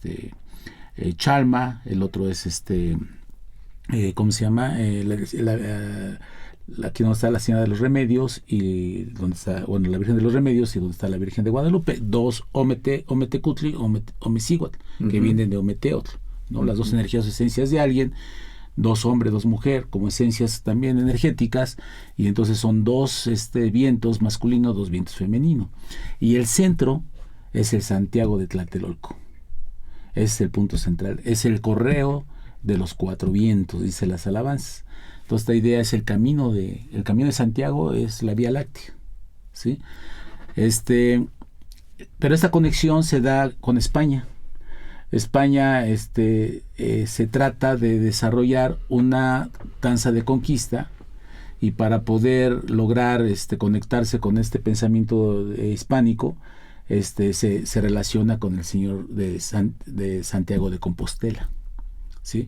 Chalma, el otro es ¿cómo se llama? Aquí donde está la Señora de los Remedios y donde está, bueno, la Virgen de los Remedios y donde está la Virgen de Guadalupe. Dos Ometecutli, Omecíhuatl, que vienen de Ometeotl, ¿no? Las dos energías o esencias de alguien, dos hombres, dos mujeres, como esencias también energéticas, y entonces son dos vientos masculinos, dos vientos femeninos. Y el centro es el Santiago de Tlatelolco. Es el punto central, es el correo de los cuatro vientos, dice las alabanzas. Entonces esta idea es el camino de Santiago, es la Vía Láctea, ¿sí? Pero esta conexión se da con España. España se trata de desarrollar una danza de conquista y para poder lograr conectarse con este pensamiento hispánico, se relaciona con el Señor de Santiago de Compostela, ¿sí?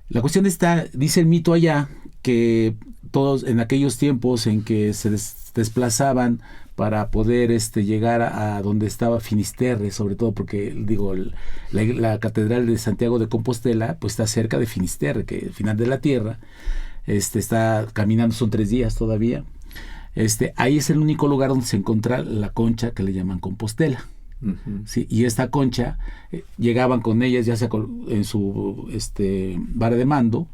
La cuestión está, dice el mito allá, que todos en aquellos tiempos en que se desplazaban para poder llegar a donde estaba Finisterre, sobre todo porque la catedral de Santiago de Compostela pues está cerca de Finisterre, que al final de la tierra, está caminando, son 3 días todavía. Ahí es el único lugar donde se encuentra la concha que le llaman Compostela. Uh-huh. Sí, y esta concha llegaban con ellas ya sea en su vara de mando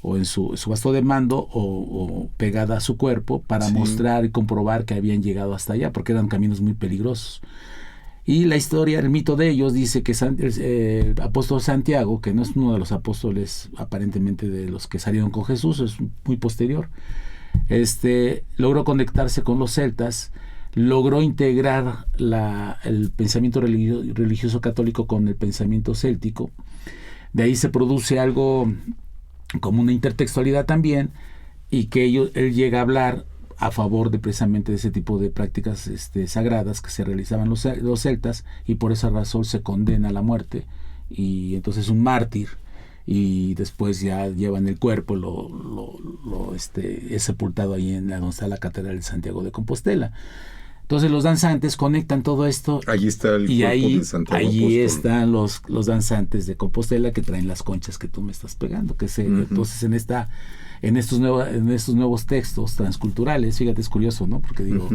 o en su bastón de mando o pegada a su cuerpo para mostrar y comprobar que habían llegado hasta allá, porque eran caminos muy peligrosos. Y la historia, el mito de ellos dice que el apóstol Santiago, que no es uno de los apóstoles aparentemente de los que salieron con Jesús, es muy posterior, logró conectarse con los celtas, logró integrar el pensamiento religioso católico con el pensamiento céltico. De ahí se produce algo como una intertextualidad también, y que él llega a hablar a favor de precisamente de ese tipo de prácticas sagradas que se realizaban los celtas, y por esa razón se condena a la muerte, y entonces un mártir, y después ya llevan el cuerpo, es sepultado ahí en donde está la Catedral de Santiago de Compostela. Entonces los danzantes conectan todo esto. Allí está el cuerpo de Santiago allí Apóstol. Están los danzantes de Compostela que traen las conchas que tú me estás pegando. Entonces en estos nuevos textos transculturales, fíjate, es curioso, ¿no? Porque digo,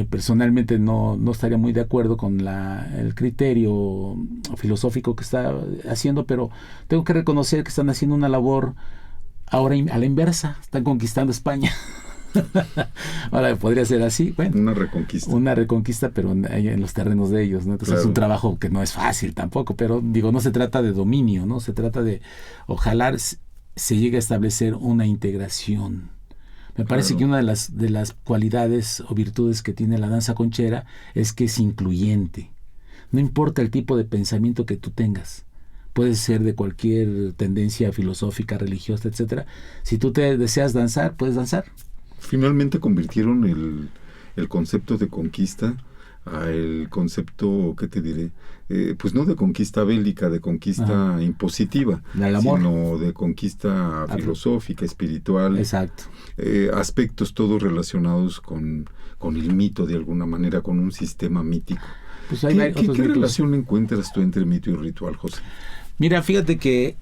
personalmente no estaría muy de acuerdo con el criterio filosófico que está haciendo, pero tengo que reconocer que están haciendo una labor ahora a la inversa, están conquistando España. Ahora podría ser así, bueno, una reconquista, pero en los terrenos de ellos, ¿no? Entonces claro, es un trabajo que no es fácil tampoco, pero digo, no se trata de dominio, ¿no? Se trata de, ojalá se llegue a establecer una integración. Me parece que una de las cualidades o virtudes que tiene la danza conchera es que es incluyente. No importa el tipo de pensamiento que tú tengas, puede ser de cualquier tendencia filosófica, religiosa, etcétera. Si tú te deseas danzar, puedes danzar. Finalmente convirtieron el concepto de conquista a el concepto, ¿qué te diré? Pues no de conquista bélica, de conquista impositiva, sino de conquista filosófica, espiritual. Exacto. Aspectos todos relacionados con el mito de alguna manera, con un sistema mítico. Pues ¿Qué relación encuentras tú entre mito y ritual, José? Mira, fíjate que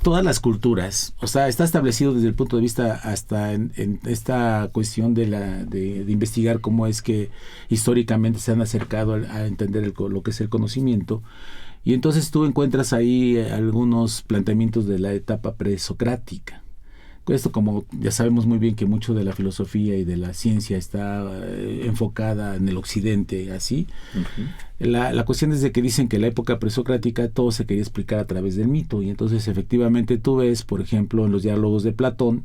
todas las culturas, o sea, está establecido desde el punto de vista hasta en esta cuestión de investigar cómo es que históricamente se han acercado a entender lo que es el conocimiento, y entonces tú encuentras ahí algunos planteamientos de la etapa presocrática. Esto, como ya sabemos muy bien que mucho de la filosofía y de la ciencia está enfocada en el occidente, así. La cuestión es de que dicen que en la época presocrática todo se quería explicar a través del mito, y entonces efectivamente tú ves, por ejemplo, en los diálogos de Platón,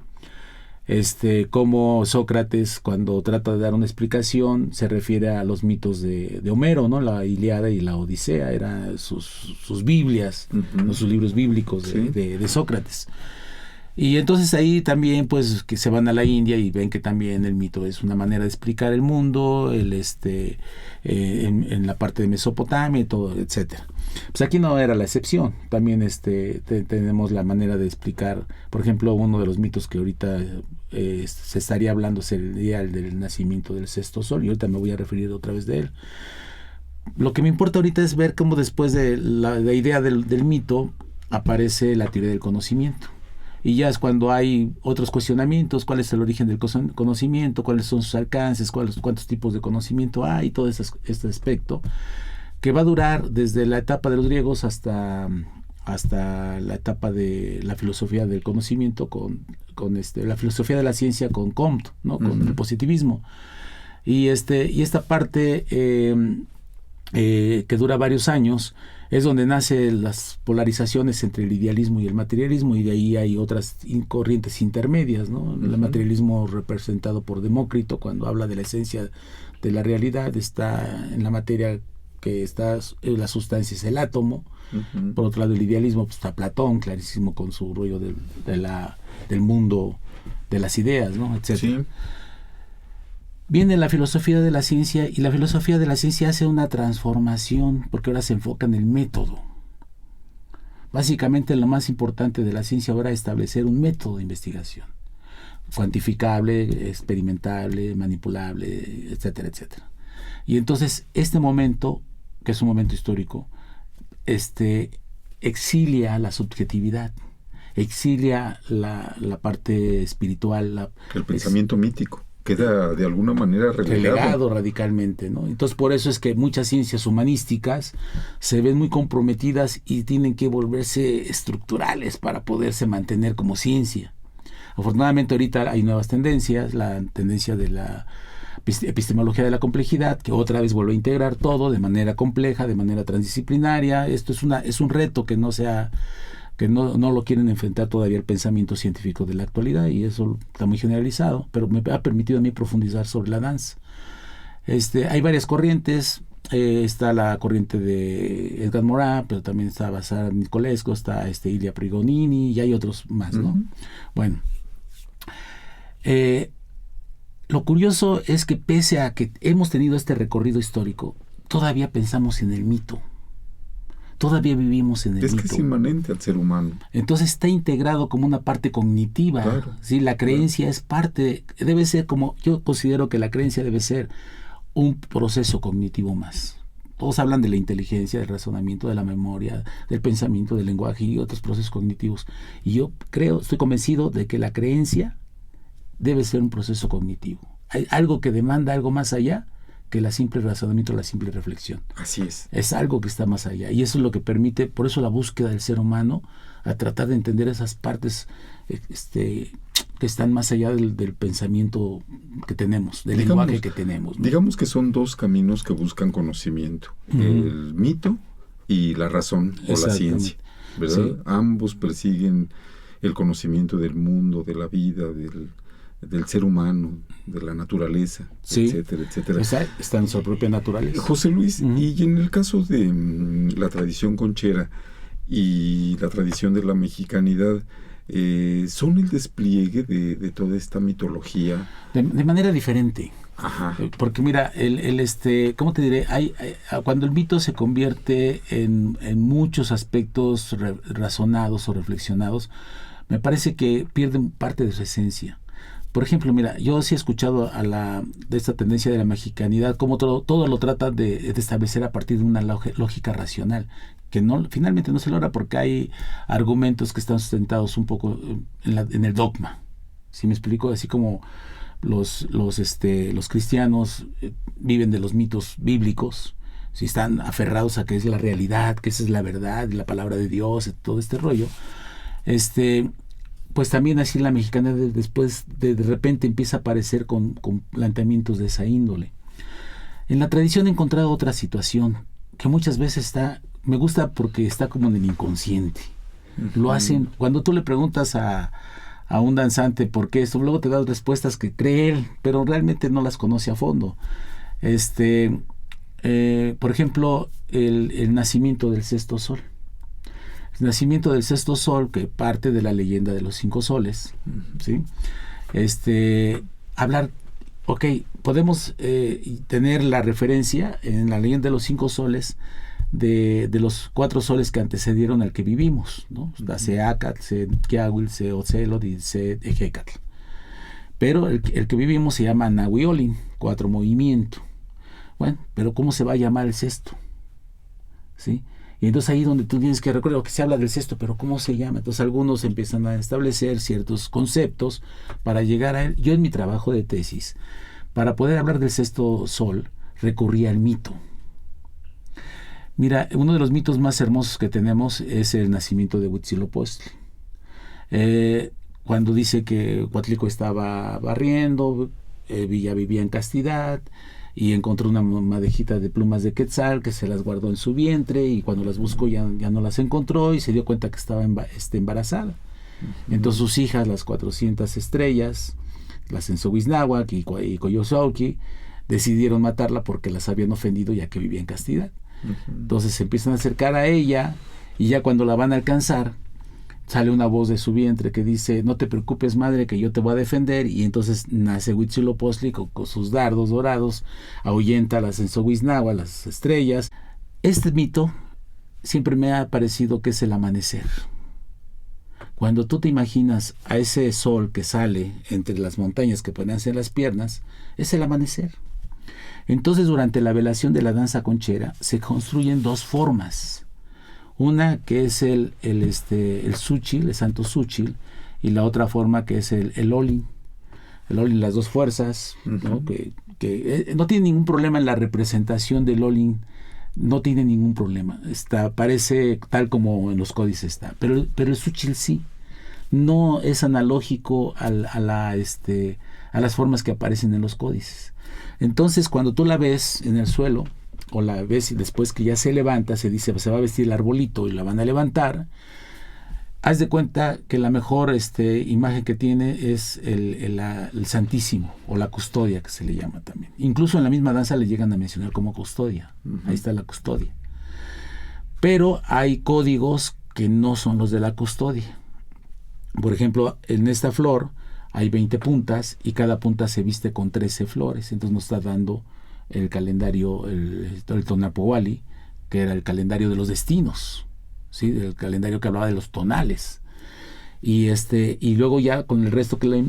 cómo Sócrates, cuando trata de dar una explicación, se refiere a los mitos de Homero, ¿no? La Ilíada y la Odisea eran sus Biblias, sus libros bíblicos de Sócrates. Y entonces ahí también, pues, que se van a la India y ven que también el mito es una manera de explicar el mundo, en la parte de Mesopotamia y todo, etcétera. Pues aquí no era la excepción. También tenemos la manera de explicar, por ejemplo, uno de los mitos que ahorita se estaría hablando sería el del nacimiento del sexto sol, y ahorita me voy a referir otra vez de él. Lo que me importa ahorita es ver cómo después de la idea del mito aparece la teoría del conocimiento. Y ya es cuando hay otros cuestionamientos: cuál es el origen del conocimiento, cuáles son sus alcances, cuántos tipos de conocimiento hay, todo este aspecto, que va a durar desde la etapa de los griegos hasta la etapa de la filosofía del conocimiento, con la filosofía de la ciencia con Comte, ¿no? Con el positivismo. Y esta parte que dura varios años, es donde nacen las polarizaciones entre el idealismo y el materialismo, y de ahí hay otras corrientes intermedias, ¿no? El materialismo representado por Demócrito, cuando habla de la esencia de la realidad, está en la materia, que está la sustancia es el átomo. Por otro lado, el idealismo, pues, está Platón, clarísimo, con su rollo del mundo de las ideas, ¿no? Etcétera. Sí. Viene la filosofía de la ciencia, y la filosofía de la ciencia hace una transformación, porque ahora se enfoca en el método. Básicamente lo más importante de la ciencia ahora es establecer un método de investigación, cuantificable, experimentable, manipulable, etcétera, etcétera. Y entonces este momento, que es un momento histórico, exilia la subjetividad, exilia la parte espiritual, el pensamiento mítico. Queda de alguna manera relegado radicalmente, ¿no? Entonces por eso es que muchas ciencias humanísticas se ven muy comprometidas y tienen que volverse estructurales para poderse mantener como ciencia. Afortunadamente ahorita hay nuevas tendencias, la tendencia de la epistemología de la complejidad, que otra vez vuelve a integrar todo de manera compleja, de manera transdisciplinaria. Esto es un reto que no se ha que no lo quieren enfrentar todavía el pensamiento científico de la actualidad, y eso está muy generalizado, pero me ha permitido a mí profundizar sobre la danza. Hay varias corrientes. Está la corriente de Edgar Morin, pero también está Vasara Nicolescu, está Ilia Prigonini, y hay otros más, ¿no? Uh-huh. Bueno, lo curioso es que pese a que hemos tenido este recorrido histórico, todavía pensamos en el mito. Todavía vivimos en el mito. Es que es inmanente al ser humano. Entonces está integrado como una parte cognitiva. Claro, ¿sí? La creencia es parte, debe ser como, yo considero que la creencia debe ser un proceso cognitivo más. Todos hablan de la inteligencia, del razonamiento, de la memoria, del pensamiento, del lenguaje y otros procesos cognitivos. Y yo estoy convencido de que la creencia debe ser un proceso cognitivo. Hay algo que demanda algo más allá que el simple razonamiento, la simple reflexión. Así es. Es algo que está más allá. Y eso es lo que permite, por eso la búsqueda del ser humano, a tratar de entender esas partes que están más allá del pensamiento que tenemos, del lenguaje que tenemos, ¿no? Digamos que son dos caminos que buscan conocimiento, el mito y la razón o la ciencia, ¿verdad? Sí. Ambos persiguen el conocimiento del mundo, de la vida, del ser humano, de la naturaleza, sí, etcétera, etcétera. Está en su propia naturaleza. José Luis, y en el caso de la tradición conchera y la tradición de la mexicanidad, son el despliegue de toda esta mitología de manera diferente. Ajá. Porque mira, ¿cómo te diré? Cuando el mito se convierte en muchos aspectos razonados o reflexionados, me parece que pierden parte de su esencia. Por ejemplo, mira, yo sí he escuchado de esta tendencia de la mexicanidad, como todo lo trata de establecer a partir de una lógica racional, que finalmente no se logra porque hay argumentos que están sustentados un poco en el dogma. ¿Sí me explico? Así como los cristianos viven de los mitos bíblicos, si están aferrados a que es la realidad, que esa es la verdad, la palabra de Dios, todo este rollo, pues también así la mexicana después de repente empieza a aparecer con planteamientos de esa índole. En la tradición he encontrado otra situación que muchas veces me gusta porque está como en el inconsciente. Uh-huh. Lo hacen, cuando tú le preguntas a un danzante por qué esto, luego te da respuestas que cree él, pero realmente no las conoce a fondo. Por ejemplo, el nacimiento del sexto sol. El nacimiento del sexto sol, que parte de la leyenda de los 5 soles, ¿sí? Podemos tener la referencia en la leyenda de los 5 soles de los 4 soles que antecedieron al que vivimos, ¿no? Seacatl, Quiahuil, Ocelot y Ejecatl. Pero el que vivimos se llama Nahuiolin, 4 movimiento. Bueno, pero ¿cómo se va a llamar el sexto? ¿Sí? Y entonces ahí donde tú tienes que recordar que se habla del sexto, pero ¿cómo se llama? Entonces algunos empiezan a establecer ciertos conceptos para llegar a él. Yo en mi trabajo de tesis, para poder hablar del sexto sol, recurría al mito. Mira, uno de los mitos más hermosos que tenemos es el nacimiento de Huitzilopochtli. Cuando dice que Coatlicue estaba barriendo, Villa vivía en castidad, y encontró una madejita de plumas de quetzal que se las guardó en su vientre, y cuando las buscó ya no las encontró y se dio cuenta que estaba embarazada. Uh-huh. Entonces sus hijas, las 400 estrellas, las Censohuiznahuac y Coyosauqui, decidieron matarla porque las habían ofendido ya que vivía en castidad. Uh-huh. Entonces se empiezan a acercar a ella, y ya cuando la van a alcanzar, sale una voz de su vientre que dice: no te preocupes, madre, que yo te voy a defender. Y entonces nace Huitzilopochtli con sus dardos dorados, ahuyenta a las Censohuiznahuac, las estrellas. Este mito siempre me ha parecido que es el amanecer. Cuando tú te imaginas a ese sol que sale entre las montañas que pueden ser las piernas, es el amanecer. Entonces, durante la velación de la danza conchera se construyen 2 formas. Una que es el Xúchitl, el santo Xúchitl, y la otra forma que es el Olin. El Olin, las 2 fuerzas, uh-huh, ¿no? Que no tiene ningún problema en la representación del Olin, no tiene ningún problema. Parece tal como en los códices está. Pero el Xúchitl sí. No es analógico a las formas que aparecen en los códices. Entonces, cuando tú la ves en el suelo, o la ves y después que ya se levanta, se dice, se va a vestir el arbolito y la van a levantar, haz de cuenta que la mejor imagen que tiene es el Santísimo, o la custodia, que se le llama también. Incluso en la misma danza le llegan a mencionar como custodia. Ahí está la custodia. Pero hay códigos que no son los de la custodia. Por ejemplo, en esta flor hay 20 puntas y cada punta se viste con 13 flores. Entonces nos está dando el calendario, el Tonapowali, que era el calendario de los destinos, ¿sí? El calendario que hablaba de los tonales. Y luego ya con el resto que la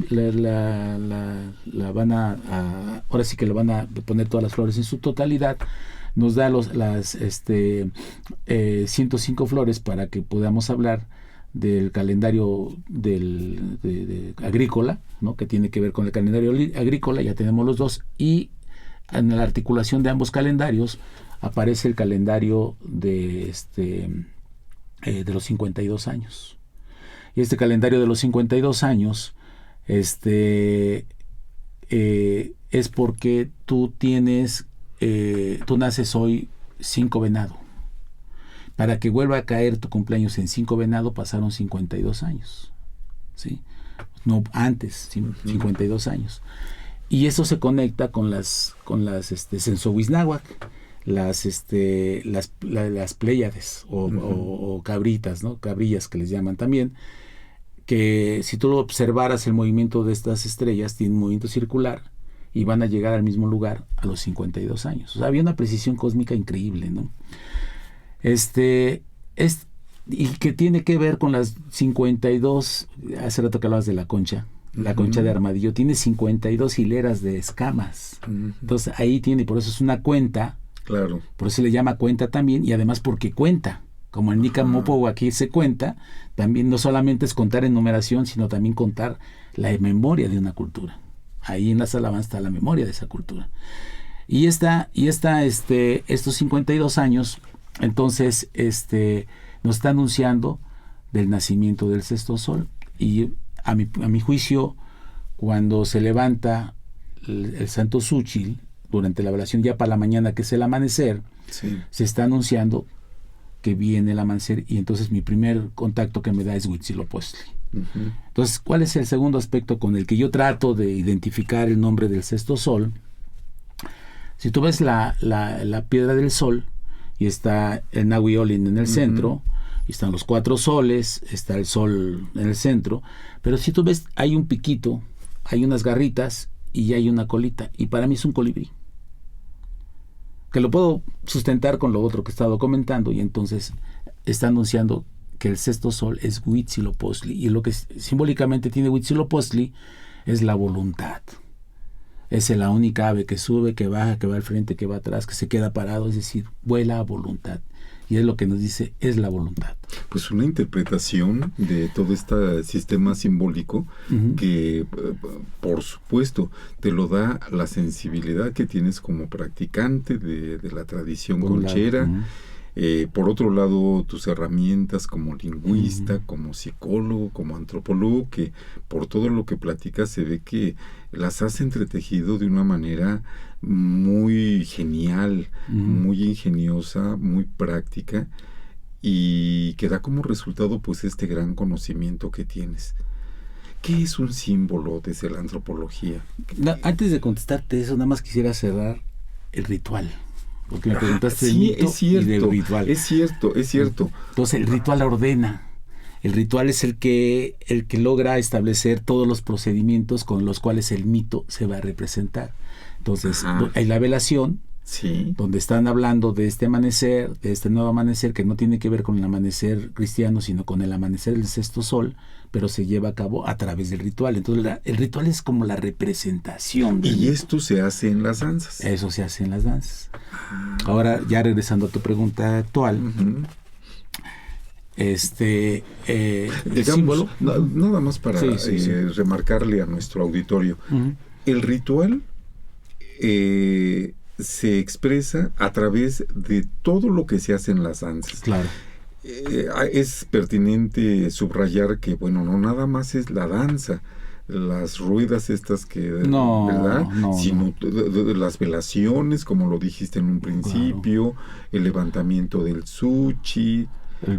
van ahora sí que le van a poner todas las flores en su totalidad, nos da las 105 flores para que podamos hablar del calendario de agrícola, ¿no? Que tiene que ver con el calendario agrícola. Ya tenemos los dos, y en la articulación de ambos calendarios aparece el calendario de los 52 años. Y este calendario de los 52 años es porque tú naces hoy 5 venado. Para que vuelva a caer tu cumpleaños en 5 venado pasaron 52 años, ¿sí? No antes, 52 años. Y eso se conecta con las Sensohuiznahuac, las Pléyades o cabritas, ¿no? Cabrillas que les llaman también, que si tú observaras el movimiento de estas estrellas, tienen un movimiento circular y van a llegar al mismo lugar a los 52 años. O sea, había una precisión cósmica increíble, ¿no? Y que tiene que ver con las 52, hace rato que hablabas de la concha, la concha de armadillo, tiene 52 hileras de escamas. Entonces ahí tiene, por eso es una cuenta, claro. Por eso se le llama cuenta también, y además porque cuenta, como en Nica Mopo aquí se cuenta, también no solamente es contar en numeración, sino también contar la memoria de una cultura. Ahí en la alabanzas está la memoria de esa cultura. Y estos 52 años, entonces, nos está anunciando del nacimiento del sexto sol. Y a mi juicio, cuando se levanta el Santo Xúchitl, durante la velación ya para la mañana, que es el amanecer, sí, se está anunciando que viene el amanecer, y entonces mi primer contacto que me da es Huitzilopochtli. Entonces, ¿cuál es el segundo aspecto con el que yo trato de identificar el nombre del sexto sol? Si tú ves la piedra del sol, y está el Nahui-Olin en el centro, y están los 4 soles, está el sol en el centro, pero si tú ves, hay un piquito, hay unas garritas y hay una colita, y para mí es un colibrí, que lo puedo sustentar con lo otro que he estado comentando, y entonces está anunciando que el sexto sol es Huitzilopochtli, y lo que simbólicamente tiene Huitzilopochtli es la voluntad. Es la única ave que sube, que baja, que va al frente, que va atrás, que se queda parado, es decir, vuela a voluntad. Y es lo que nos dice, es la voluntad. Pues una interpretación de todo este sistema simbólico que, por supuesto, te lo da la sensibilidad que tienes como practicante de la tradición conchera. Por otro lado, tus herramientas como lingüista, como psicólogo, como antropólogo, que por todo lo que platicas se ve que las has entretejido de una manera muy genial, muy ingeniosa, muy práctica, y que da como resultado pues este gran conocimiento que tienes. ¿Qué es un símbolo desde la antropología? Antes de contestarte eso, nada más quisiera cerrar el ritual. Porque me preguntaste del mito y del ritual. Es cierto. Entonces el ritual ordena. El ritual es el que logra establecer todos los procedimientos con los cuales el mito se va a representar. Entonces hay la velación, sí, donde están hablando de este amanecer, de este nuevo amanecer, que no tiene que ver con el amanecer cristiano, sino con el amanecer del sexto sol, pero se lleva a cabo a través del ritual. Entonces el ritual es como la representación del mito. Esto se hace en las danzas. Eso se hace en las danzas. Ahora, ya regresando a tu pregunta actual, digamos, símbolo, nada más para remarcarle a nuestro auditorio, el ritual se expresa a través de todo lo que se hace en las danzas. Claro. Es pertinente subrayar que, bueno, no nada más es la danza, las ruedas estas que, ¿verdad? Sino las velaciones, como lo dijiste en un principio, el levantamiento del Xúchitl,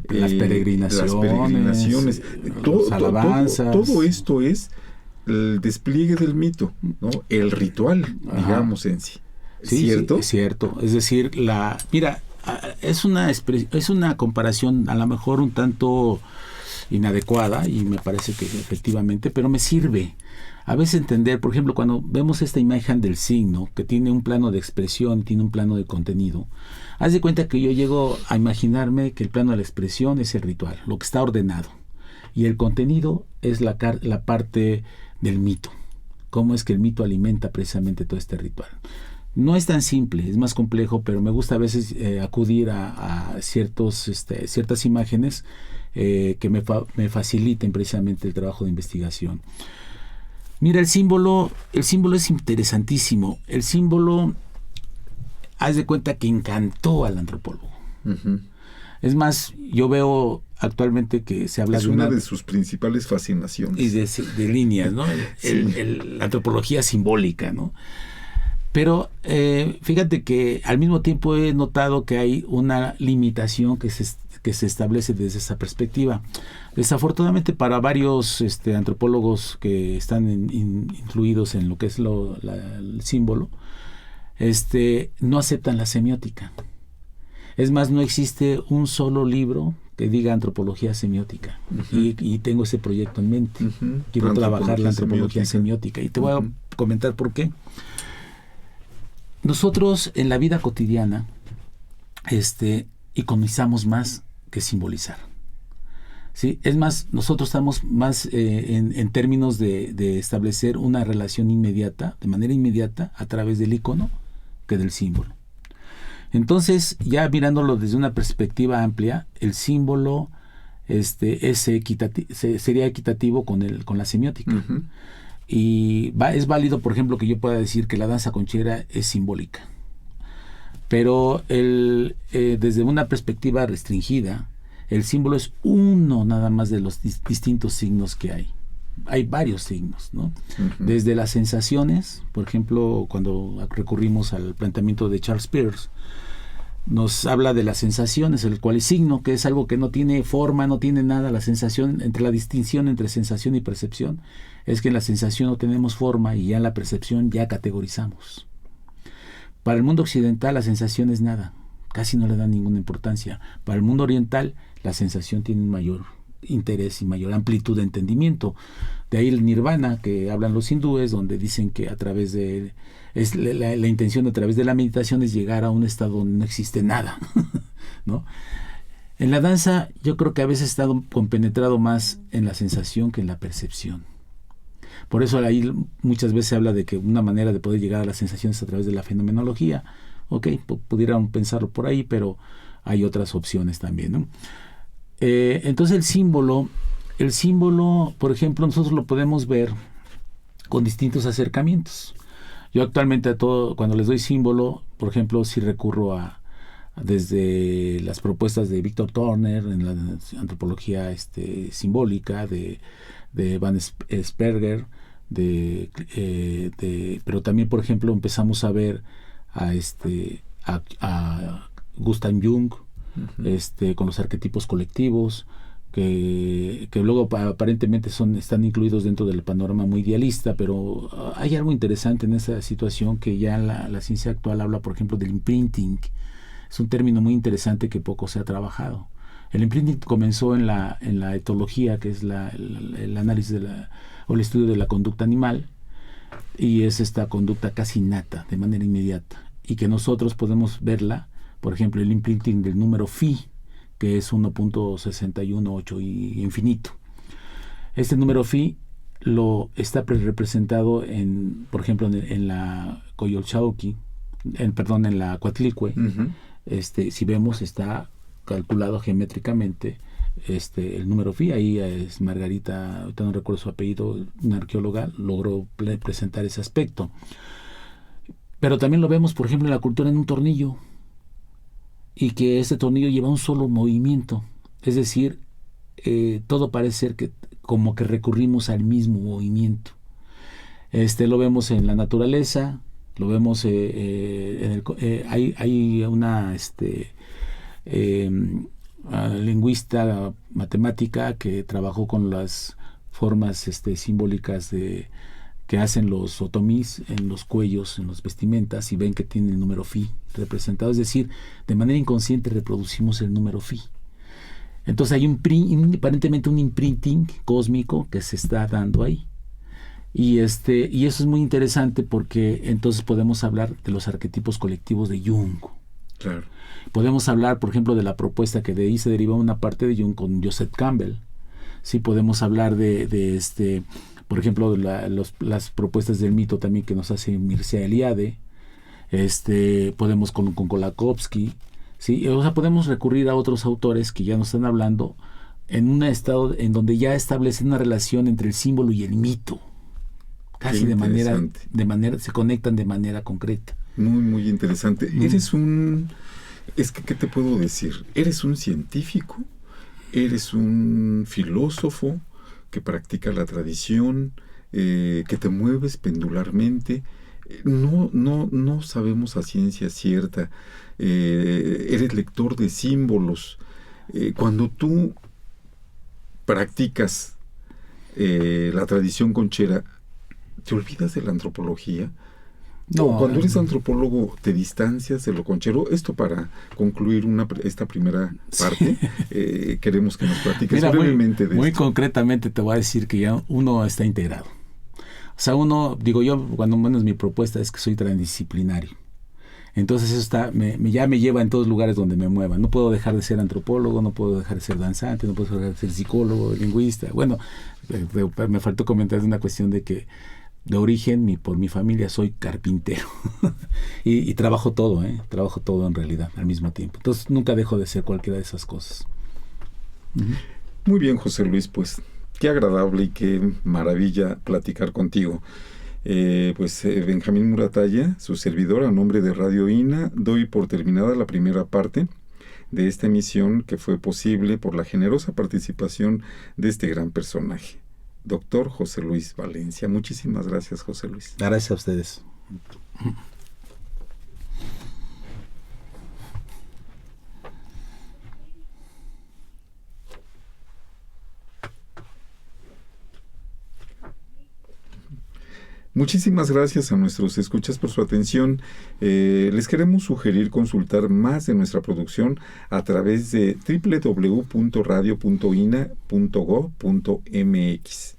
Las peregrinaciones, Todo, alabanzas. todo esto es el despliegue del mito, ¿no? El ritual, digamos, en sí. Sí, ¿Cierto? Sí, es cierto. Es decir, mira, es una comparación a lo mejor un tanto inadecuada, y me parece que efectivamente, pero me sirve a veces entender, por ejemplo, cuando vemos esta imagen del signo, que tiene un plano de expresión, tiene un plano de contenido, haz de cuenta que yo llego a imaginarme que el plano de la expresión es el ritual, lo que está ordenado, y el contenido es la parte del mito, cómo es que el mito alimenta precisamente todo este ritual. No es tan simple, es más complejo, pero me gusta a veces acudir a ciertas imágenes que me faciliten precisamente el trabajo de investigación. Mira, el símbolo es interesantísimo. El símbolo, haz de cuenta que encantó al antropólogo. Uh-huh. Es más, yo veo actualmente que se habla es una de sus principales fascinaciones. Y de líneas, ¿no? Sí. La antropología simbólica, ¿no? Pero fíjate que al mismo tiempo he notado que hay una limitación que se establece desde esa perspectiva. Desafortunadamente para varios antropólogos que están incluidos en lo que es el símbolo, no aceptan la semiótica. Es más, no existe un solo libro que diga antropología semiótica. Uh-huh. Y tengo ese proyecto en mente. Uh-huh. Quiero trabajar la antropología semiótica. Y te voy a comentar por qué. Nosotros en la vida cotidiana iconizamos más que simbolizar. ¿Sí? Es más, nosotros estamos más en términos de establecer una relación inmediata, de manera inmediata, a través del icono que del símbolo. Entonces, ya mirándolo desde una perspectiva amplia, el símbolo sería equitativo con la semiótica. Uh-huh. Y es válido, por ejemplo, que yo pueda decir que la danza conchera es simbólica. Pero desde una perspectiva restringida, el símbolo es uno nada más de los distintos signos que hay. Hay varios signos, ¿no? Uh-huh. Desde las sensaciones, por ejemplo, cuando recurrimos al planteamiento de Charles Peirce, nos habla de las sensaciones, el cual es signo, que es algo que no tiene forma, no tiene nada. La sensación, la distinción entre sensación y percepción, es que en la sensación no tenemos forma y ya en la percepción ya categorizamos. Para el mundo occidental la sensación es nada, casi no le dan ninguna importancia. Para el mundo oriental la sensación tiene un mayor interés y mayor amplitud de entendimiento. De ahí el nirvana que hablan los hindúes, donde dicen que a través de la intención a través de la meditación es llegar a un estado donde no existe nada, ¿no? En la danza yo creo que a veces he estado compenetrado más en la sensación que en la percepción. Por eso ahí muchas veces se habla de que una manera de poder llegar a las sensaciones es a través de la fenomenología. Ok, pudieran pensarlo por ahí, pero hay otras opciones también, ¿no? Entonces el símbolo, por ejemplo, nosotros lo podemos ver con distintos acercamientos. Yo actualmente cuando les doy símbolo, por ejemplo, sí recurro desde las propuestas de Victor Turner en la antropología simbólica, de Van Sperger, pero también, por ejemplo, empezamos a ver a Gustav Jung, uh-huh, con los arquetipos colectivos, que luego aparentemente están incluidos dentro del panorama muy idealista, pero hay algo interesante en esa situación que ya la ciencia actual habla, por ejemplo, del imprinting. Es un término muy interesante que poco se ha trabajado. El imprinting comenzó en la etología, que es el análisis o el estudio de la conducta animal, y es esta conducta casi innata, de manera inmediata, y que nosotros podemos verla, por ejemplo, el imprinting del número phi, que es 1.618 y infinito. Este número phi está representado por ejemplo, en la Coyolxauhqui, en la Coatlicue. Uh-huh. Si vemos, está calculado geométricamente el número phi. Ahí es Margarita, ahorita no recuerdo su apellido, una arqueóloga, logró presentar ese aspecto. Pero también lo vemos, por ejemplo, en la cultura en un tornillo, y que este tornillo lleva un solo movimiento, es decir, todo parece ser que como que recurrimos al mismo movimiento. Lo vemos en la naturaleza, lo vemos hay una lingüista matemática que trabajó con las formas simbólicas que hacen los otomís en los cuellos, en las vestimentas, y ven que tiene el número phi representado. Es decir, de manera inconsciente reproducimos el número phi. Entonces hay aparentemente un imprinting cósmico que se está dando ahí. Y eso es muy interesante porque entonces podemos hablar de los arquetipos colectivos de Jung. Claro. Podemos hablar, por ejemplo, de la propuesta que de ahí se deriva una parte de Jung con Joseph Campbell. Sí, podemos hablar por ejemplo, de las propuestas del mito también que nos hace Mircea Eliade. Podemos con Kolakowski. Sí, o sea, podemos recurrir a otros autores que ya nos están hablando en un estado en donde ya establecen una relación entre el símbolo y el mito. Casi de manera, se conectan de manera concreta. Muy, muy interesante. ¿Qué te puedo decir? ¿Eres un científico? ¿Eres un filósofo que practica la tradición? ¿Que te mueves pendularmente? No sabemos a ciencia cierta. Eres lector de símbolos. Cuando tú practicas la tradición conchera, ¿te olvidas de la antropología? No. Cuando eres antropólogo, ¿te distancias de lo conchero? Esto para concluir esta primera parte. Sí. Queremos que nos platiques brevemente de esto. Muy concretamente te voy a decir que ya uno está integrado. O sea, yo, cuando menos mi propuesta es que soy transdisciplinario. Entonces eso ya me lleva en todos lugares donde me mueva. No puedo dejar de ser antropólogo, no puedo dejar de ser danzante, no puedo dejar de ser psicólogo, lingüista. Bueno, me faltó comentar de una cuestión de que de origen, por mi familia, soy carpintero. y trabajo todo, trabajo todo en realidad, al mismo tiempo. Entonces nunca dejo de ser cualquiera de esas cosas. Muy bien, José Luis, pues qué agradable y qué maravilla platicar contigo. Benjamín Muratalla, su servidor, a nombre de Radio INA, doy por terminada la primera parte de esta emisión que fue posible por la generosa participación de este gran personaje, Dr. José Luis Valencia. Muchísimas gracias, José Luis. Gracias a ustedes. Muchísimas gracias a nuestros escuchas por su atención. Les queremos sugerir consultar más de nuestra producción a través de www.radio.ina.go.mx.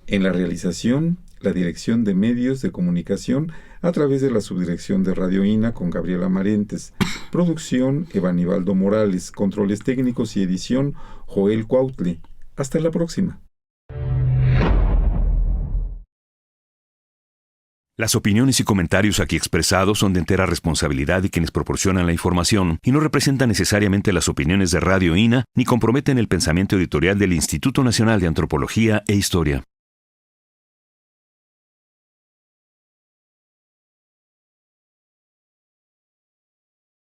En la realización, la Dirección de Medios de Comunicación a través de la Subdirección de Radio INA con Gabriela Marentes. Producción, Evanibaldo Morales. Controles técnicos y edición, Joel Cuautle. Hasta la próxima. Las opiniones y comentarios aquí expresados son de entera responsabilidad de quienes proporcionan la información y no representan necesariamente las opiniones de Radio INA ni comprometen el pensamiento editorial del Instituto Nacional de Antropología e Historia.